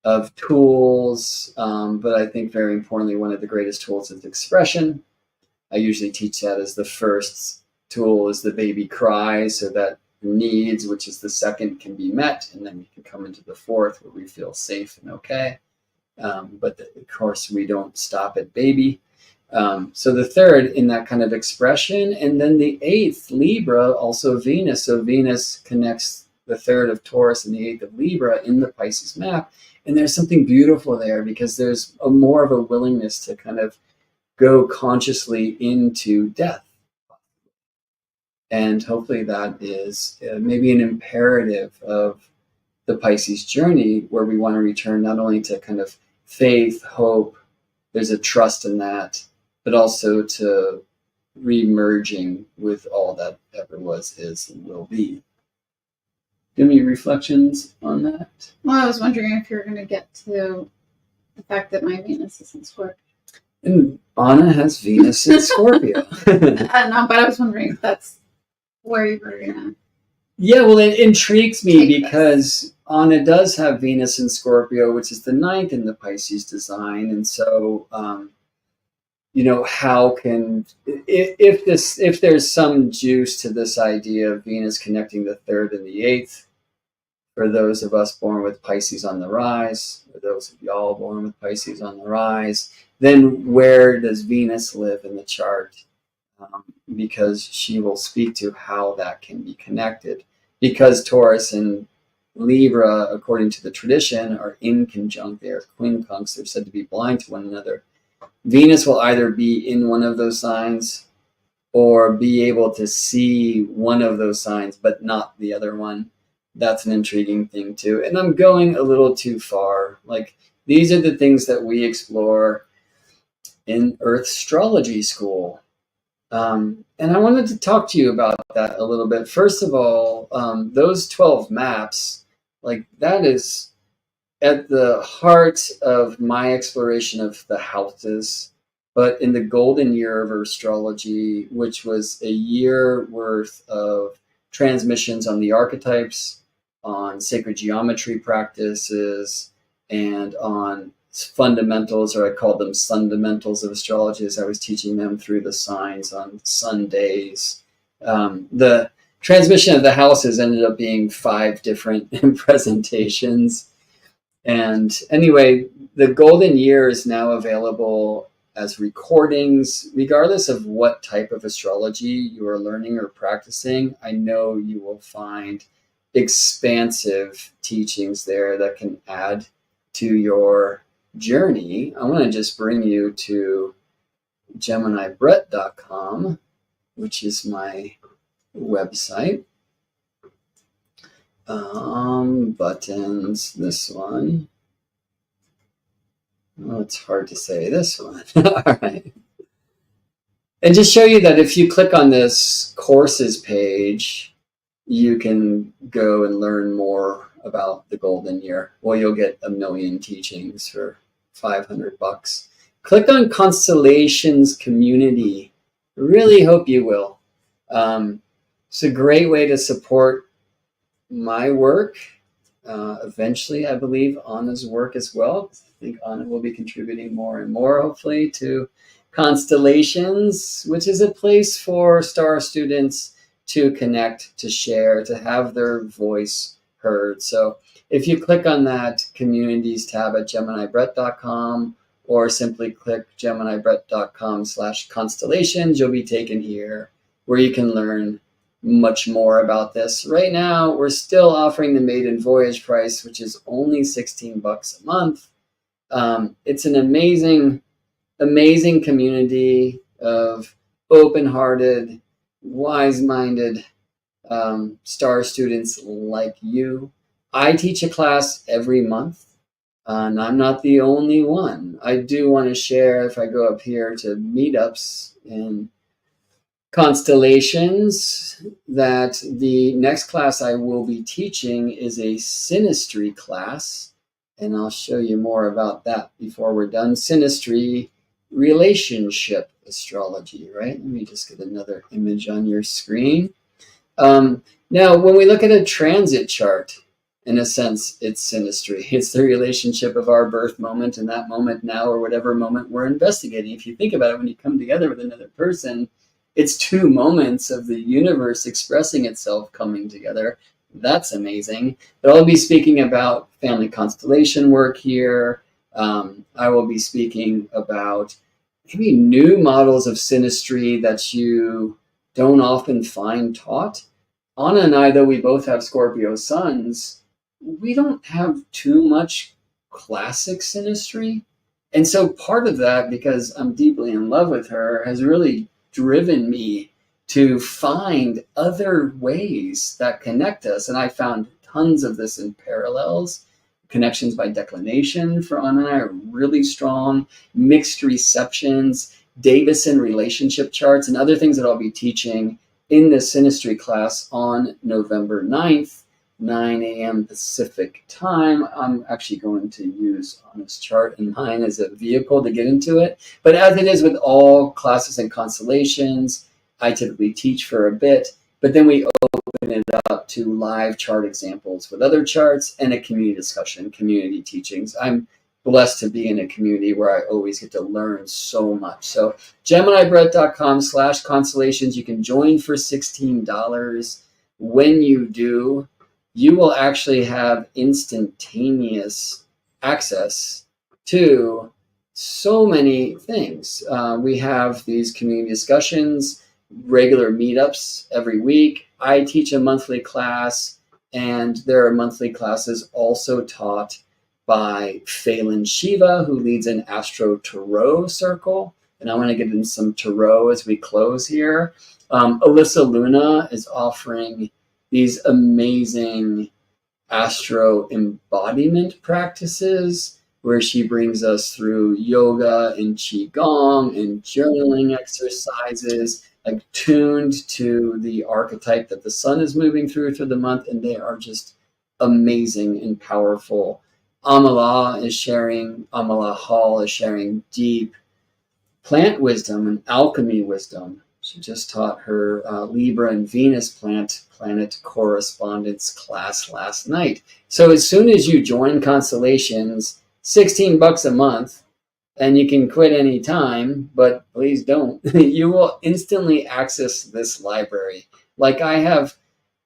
Speaker 1: of tools, but I think very importantly, one of the greatest tools is expression. I usually teach that as the first tool is the baby cry, so that needs, which is the 2nd, can be met, and then we can come into the 4th where we feel safe and okay. But of course, we don't stop at baby. So the 3rd in that kind of expression, and then the 8th, Libra, also Venus. So Venus connects the 3rd of Taurus and the 8th of Libra in the Pisces map. And there's something beautiful there because there's more of a willingness to kind of go consciously into death. And hopefully that is maybe an imperative of the Pisces journey, where we want to return not only to kind of faith, hope, there's a trust in that, but also to re-merging with all that ever was, is, and will be. Do you have any reflections on that?
Speaker 2: Well, I was wondering if you were going to get to the fact that my Venus is in Scorpio.
Speaker 1: And Anna has Venus in Scorpio.
Speaker 2: No, but I was wondering if that's where you were going to...
Speaker 1: Yeah, well, it intrigues me because Anna does have Venus in Scorpio, which is the 9th in the Pisces design. And so, how can, if there's some juice to this idea of Venus connecting the 3rd and the 8th, for those of us born with Pisces on the rise, or those of y'all born with Pisces on the rise, then where does Venus live in the chart? Because she will speak to how that can be connected. Because Taurus and Libra, according to the tradition, are in conjunct. They are quincunx. They're said to be blind to one another. Venus will either be in one of those signs or be able to see one of those signs, but not the other one. That's an intriguing thing too. And I'm going a little too far. Like, these are the things that we explore in Earth Astrology School. And I wanted to talk to you about that a little bit. First of all, those 12 maps, like, that is at the heart of my exploration of the houses, but in the golden year of astrology, which was a year worth of transmissions on the archetypes, on sacred geometry practices, and on fundamentals, or I call them fundamentals of astrology, as I was teaching them through the signs on Sundays. The transmission of the houses ended up being 5 different presentations. And anyway, the golden year is now available as recordings, regardless of what type of astrology you are learning or practicing. I know you will find expansive teachings there that can add to your journey. I want to just bring you to GeminiBrett.com, which is my website. Buttons, this one. Oh, it's hard to say, this one. All right. And just show you that if you click on this courses page, you can go and learn more about the golden year. Well, you'll get 1 million teachings for $500. Click on Constellations community. I really hope you will. It's a great way to support my work. Eventually, I believe Anna's work as well. I think Anna will be contributing more and more, hopefully, to Constellations, which is a place for star students to connect, to share, to have their voice heard. So if you click on that communities tab at GeminiBrett.com, or simply click GeminiBrett.com/constellations, you'll be taken here where you can learn much more about this. Right now, we're still offering the maiden voyage price, which is only $16 a month. It's an amazing community of open-hearted, wise-minded star students like you. I teach a class every month, and I'm not the only one. I do want to share, if I go up here to meetups in Constellations, that the next class I will be teaching is a synastry class, and I'll show you more about that before we're done. Synastry, relationship astrology, right? Let me just get another image on your screen. Now, when we look at a transit chart, in a sense, it's synastry. It's the relationship of our birth moment and that moment now, or whatever moment we're investigating. If you think about it, when you come together with another person, it's 2 moments of the universe expressing itself coming together. That's amazing. But I'll be speaking about family constellation work here. I will be speaking about maybe new models of synastry that you don't often find taught. Anna and I, though we both have Scorpio suns, we don't have too much classic synastry. And so part of that, because I'm deeply in love with her, has really driven me to find other ways that connect us. And I found tons of this in parallels. Connections by declination for Anna and I are really strong. Mixed receptions, Davison relationship charts, and other things that I'll be teaching in this synastry class on November 9th, 9 a.m. Pacific time. I'm actually going to use Anna's chart and mine as a vehicle to get into it. But as it is with all classes and constellations, I typically teach for a bit, but then we open it up to live chart examples with other charts and a community discussion, community teachings. I'm blessed to be in a community where I always get to learn so much. So GeminiBrett.com/constellations, you can join for $16. When you do, you will actually have instantaneous access to so many things. We have these community discussions, regular meetups every week. I teach a monthly class, and there are monthly classes also taught by Phelan Shiva, who leads an Astro Tarot circle. And I want to get into some Tarot as we close here. Alyssa Luna is offering these amazing Astro embodiment practices where she brings us through yoga and qigong and journaling exercises, like tuned to the archetype that the sun is moving through the month, and they are just amazing and powerful. Amala Hall is sharing deep plant wisdom and alchemy wisdom. She just taught her Libra and Venus planet correspondence class last night. So as soon as you join Constellations, $16 a month, and you can quit any time, but please don't. You will instantly access this library. Like, I have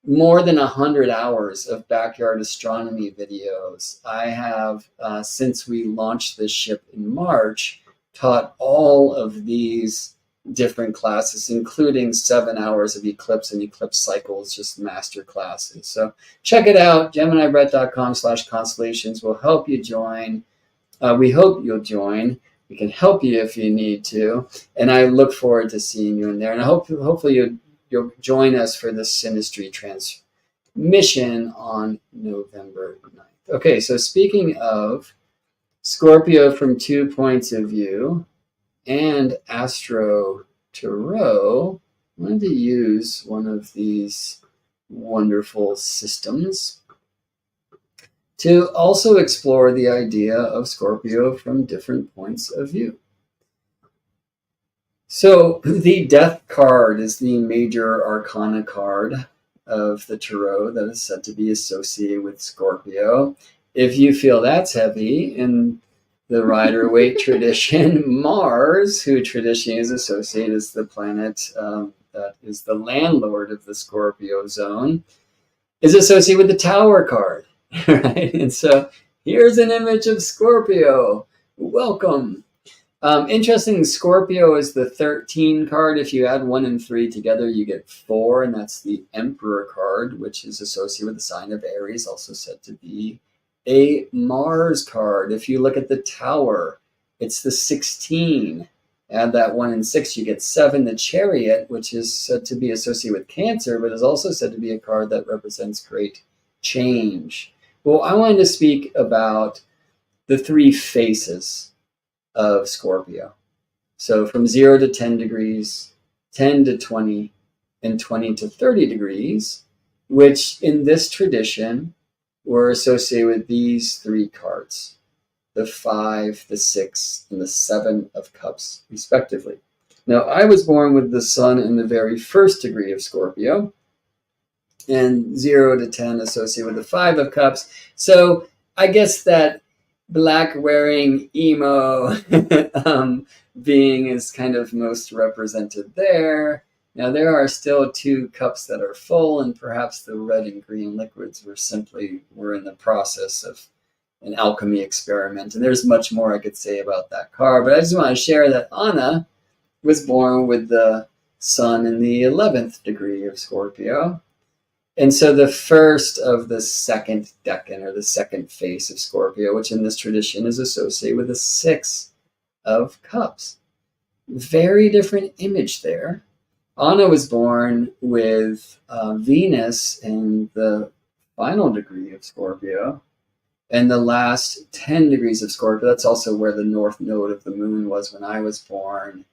Speaker 1: more than 100 hours of backyard astronomy videos. I have, since we launched this ship in March, taught all of these different classes, including 7 hours of eclipse and eclipse cycles, just master classes. So check it out. GeminiBrett.com/constellations will help you join. We hope you'll join. We can help you if you need to. And I look forward to seeing you in there. And I hope hopefully you'll join us for this Synastry transmission on November 9th. Okay, so speaking of Scorpio from 2 points of view and Astro Tarot, I wanted to use one of these wonderful systems to also explore the idea of Scorpio from different points of view. So the Death card is the major arcana card of the Tarot that is said to be associated with Scorpio. If you feel that's heavy in the Rider-Waite tradition, Mars, who traditionally is associated as the planet that is the landlord of the Scorpio zone, is associated with the Tower card. Right? And so here's an image of Scorpio. Welcome. Interesting, Scorpio is the 13 card. If you add 1 and 3 together, you get 4, and that's the Emperor card, which is associated with the sign of Aries, also said to be a Mars card. If you look at the Tower, it's the 16. Add that 1 and 6, you get 7. The Chariot, which is said to be associated with Cancer, but is also said to be a card that represents great change. Well, I wanted to speak about the 3 faces of Scorpio. So from 0 to 10 degrees, 10 to 20, and 20 to 30 degrees, which in this tradition were associated with these 3 cards, the 5, the 6, and the 7 of Cups, respectively. Now, I was born with the sun in the very first degree of Scorpio, and 0 to 10 associated with the 5 of Cups. So I guess that black wearing emo being is kind of most represented there. Now, there are still 2 cups that are full, and perhaps the red and green liquids were in the process of an alchemy experiment. And there's much more I could say about that card, but I just want to share that Anna was born with the sun in the 11th degree of Scorpio. And so the first of the second decan, or the second face of Scorpio, which in this tradition is associated with the 6 of Cups. Very different image there. Anna was born with Venus in the final degree of Scorpio, and the last 10 degrees of Scorpio. That's also where the north node of the moon was when I was born.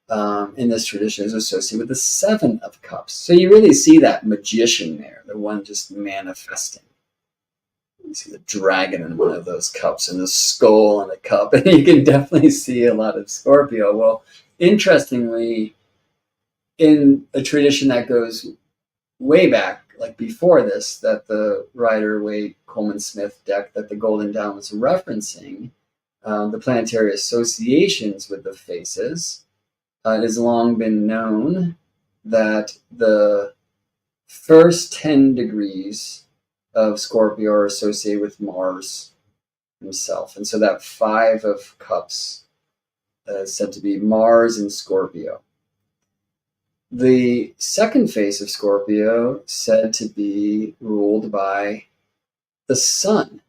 Speaker 1: In this tradition is associated with the 7 of Cups. So you really see that magician there, the one just manifesting. You see the dragon in one of those cups and the skull in a cup, and you can definitely see a lot of Scorpio. Well, interestingly, in a tradition that goes way back, like before this, that the Rider-Waite Coleman Smith deck that the Golden Dawn was referencing, the planetary associations with the faces, it has long been known that the first 10 degrees of Scorpio are associated with Mars himself. And so that 5 of Cups is said to be Mars in Scorpio. The second face of Scorpio said to be ruled by the sun.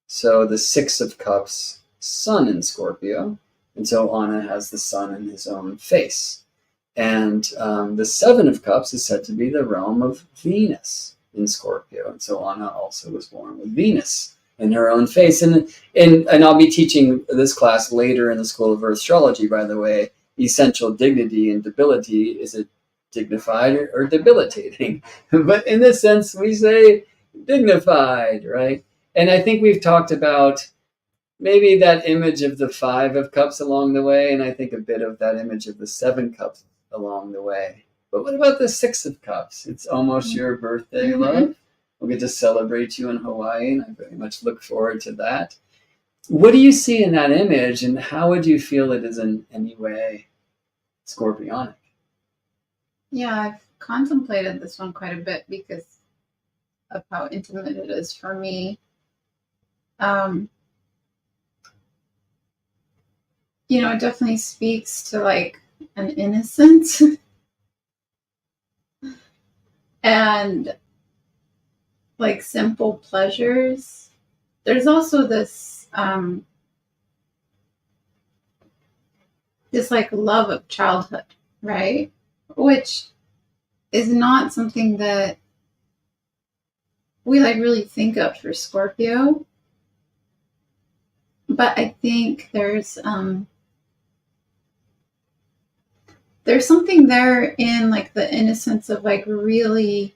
Speaker 1: So the 6 of Cups, sun in Scorpio. And so Anna has the sun in his own face. And the 7 of Cups is said to be the realm of Venus in Scorpio. And so Anna also was born with Venus in her own face. And I'll be teaching this class later in the School of Earth Astrology, by the way. Essential dignity and debility, is it dignified or debilitating? But in this sense, we say dignified, right? And I think we've talked about maybe that image of the 5 of cups along the way, and I think a bit of that image of the 7 cups along the way. But what about the 6 of cups? It's almost your birthday, love. We'll get to celebrate you in Hawaii, and I very much look forward to that. What do you see in that image, and how would you feel it is in any way Scorpionic?
Speaker 2: Yeah, I've contemplated this one quite a bit because of how intimate it is for me. It definitely speaks to like an innocence and like simple pleasures. There's also this like love of childhood, right? Which is not something that we like really think of for Scorpio. But I think there's something there in like the innocence of like really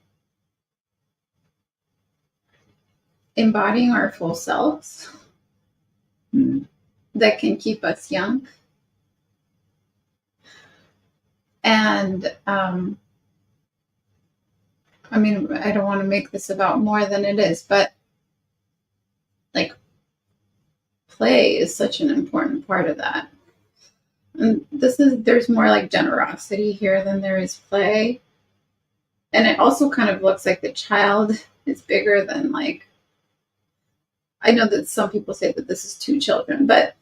Speaker 2: embodying our full selves that can keep us young. And I mean, I don't want to make this about more than it is, but like play is such an important part of that. And there's more like generosity here than there is play. And it also kind of looks like the child is bigger than like, I know that some people say that this is 2 children, but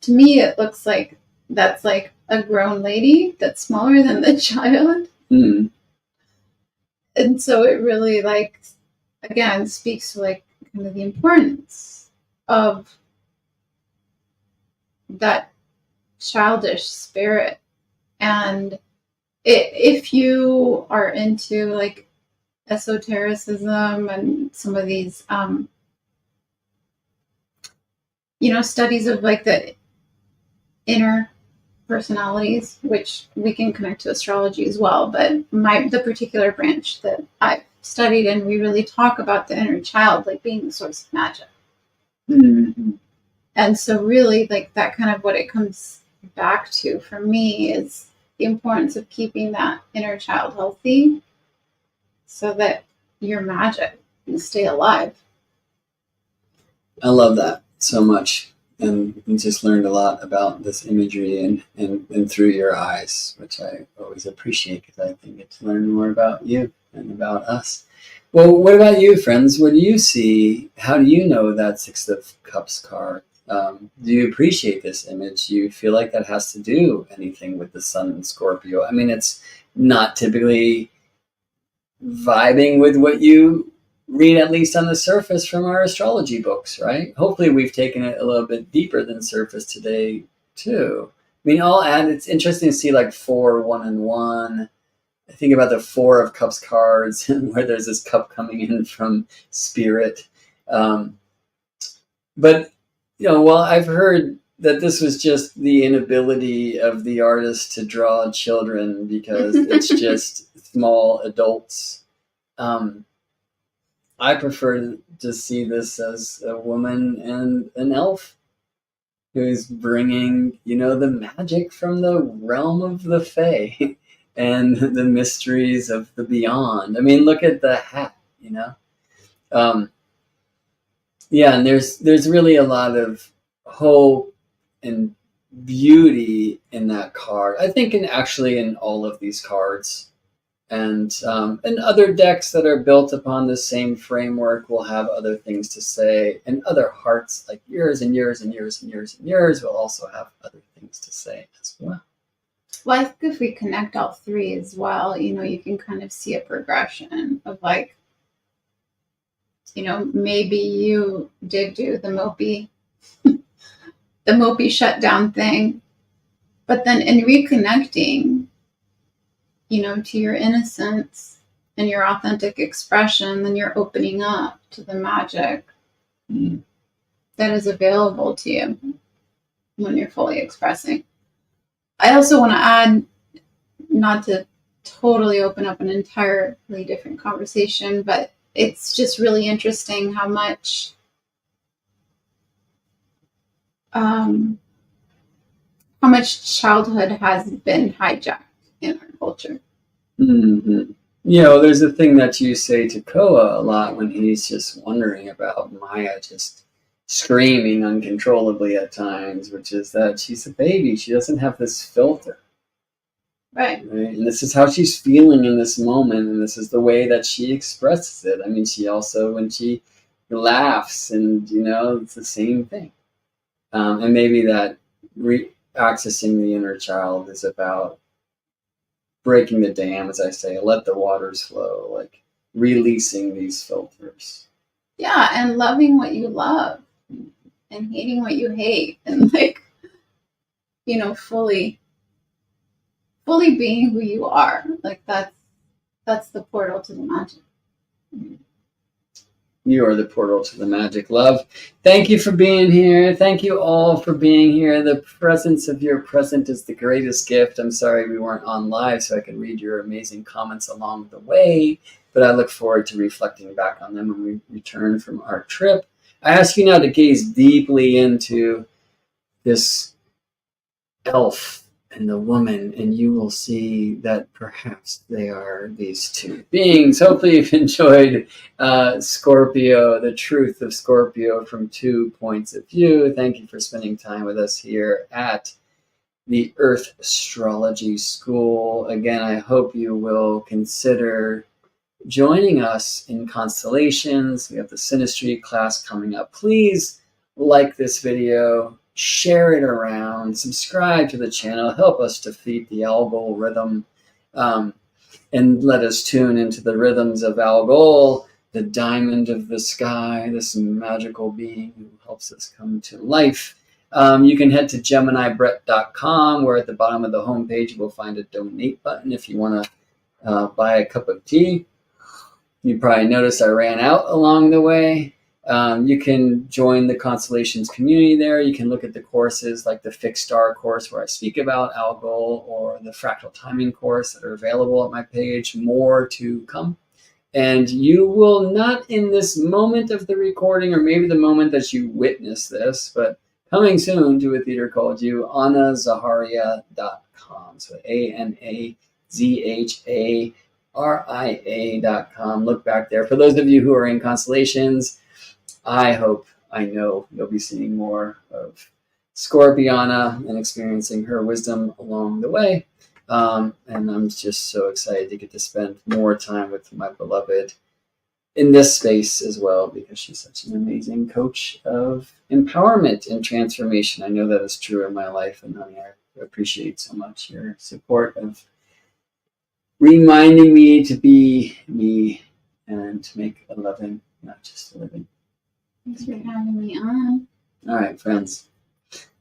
Speaker 2: to me, it looks like that's like a grown lady that's smaller than the child.
Speaker 1: Mm.
Speaker 2: And so it really like, again, speaks to like kind of the importance of that childish spirit. And if you are into like esotericism and some of these studies of like the inner personalities, which we can connect to astrology as well, but the particular branch that I've studied, and we really talk about the inner child like being the source of magic. And so really like that kind of what it comes back to for me is the importance of keeping that inner child healthy so that your magic can stay alive.
Speaker 1: I love that so much. And just learned a lot about this imagery and through your eyes, which I always appreciate because I think I get to learn more about you and about us. Well, what about you, friends? What do you see? How do you know that 6 of Cups card? Do you appreciate this image? Do you feel like that has to do anything with the Sun in Scorpio? I mean, it's not typically vibing with what you read, at least on the surface, from our astrology books, right? Hopefully we've taken it a little bit deeper than surface today too. I mean, I'll add, it's interesting to see like 4, 1, and 1. I think about the 4 of Cups cards where there's this cup coming in from spirit. But, well, I've heard that this was just the inability of the artist to draw children because it's just small adults. I prefer to see this as a woman and an elf who's bringing, the magic from the realm of the Fae and the mysteries of the beyond. I mean, look at the hat, Yeah, and there's really a lot of hope and beauty in that card. I think in all of these cards. And other decks that are built upon the same framework will have other things to say, and other hearts like yours and yours and yours and yours and yours will also have other things to say as well.
Speaker 2: Well, I think if we connect all 3 as well, you can kind of see a progression of like, maybe you did do the mopey shutdown thing, but then in reconnecting, to your innocence and your authentic expression, then you're opening up to the magic that is available to you when you're fully expressing. I also want to add, not to totally open up an entirely different conversation, but it's just really interesting how much childhood has been hijacked in our culture.
Speaker 1: Mm-hmm. You know, there's a thing that you say to Koa a lot when he's just wondering about Maya just screaming uncontrollably at times, which is that she's a baby. She doesn't have this filter.
Speaker 2: Right.
Speaker 1: And this is how she's feeling in this moment, and this is the way that she expresses it. I mean, she also, when she laughs, and it's the same thing. And maybe that accessing the inner child is about breaking the dam, as I say, let the waters flow, like releasing these filters.
Speaker 2: Yeah, and loving what you love and hating what you hate, and fully being who you are. Like that's the portal to the magic.
Speaker 1: You are the portal to the magic, love. Thank you for being here. Thank you all for being here. The presence of your present is the greatest gift. I'm sorry we weren't on live so I could read your amazing comments along the way, but I look forward to reflecting back on them when we return from our trip. I ask you now to gaze deeply into this elf and the woman, and you will see that perhaps they are these two beings. Hopefully you've enjoyed Scorpio, the truth of Scorpio from 2 points of view. Thank you for spending time with us here at the Earth Astrology School. Again, I hope you will consider joining us in Constellations. We have the Synastry class coming up. Please like this video, share it around, subscribe to the channel, help us defeat the Algol rhythm, and let us tune into the rhythms of Algol, the diamond of the sky, this magical being who helps us come to life. You can head to GeminiBrett.com, where at the bottom of the homepage you will find a donate button if you want to buy a cup of tea. You probably noticed I ran out along the way. You can join the Constellations community there. You can look at the courses like the Fixed Star course where I speak about Algol, or the Fractal Timing course that are available at my page. More to come. And you will not, in this moment of the recording, or maybe the moment that you witness this, but coming soon to a theater called you, anazaharia.com. So ANAZHARIA.com. Look back there. For those of you who are in Constellations, I know you'll be seeing more of ScorpiAna and experiencing her wisdom along the way. And I'm just so excited to get to spend more time with my beloved in this space as well, because she's such an amazing coach of empowerment and transformation. I know that is true in my life, and honey, I appreciate so much your support of reminding me to be me and to make a living, not just a living.
Speaker 2: Thanks for having me on.
Speaker 1: All right, friends.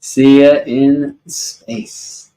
Speaker 1: See ya in space.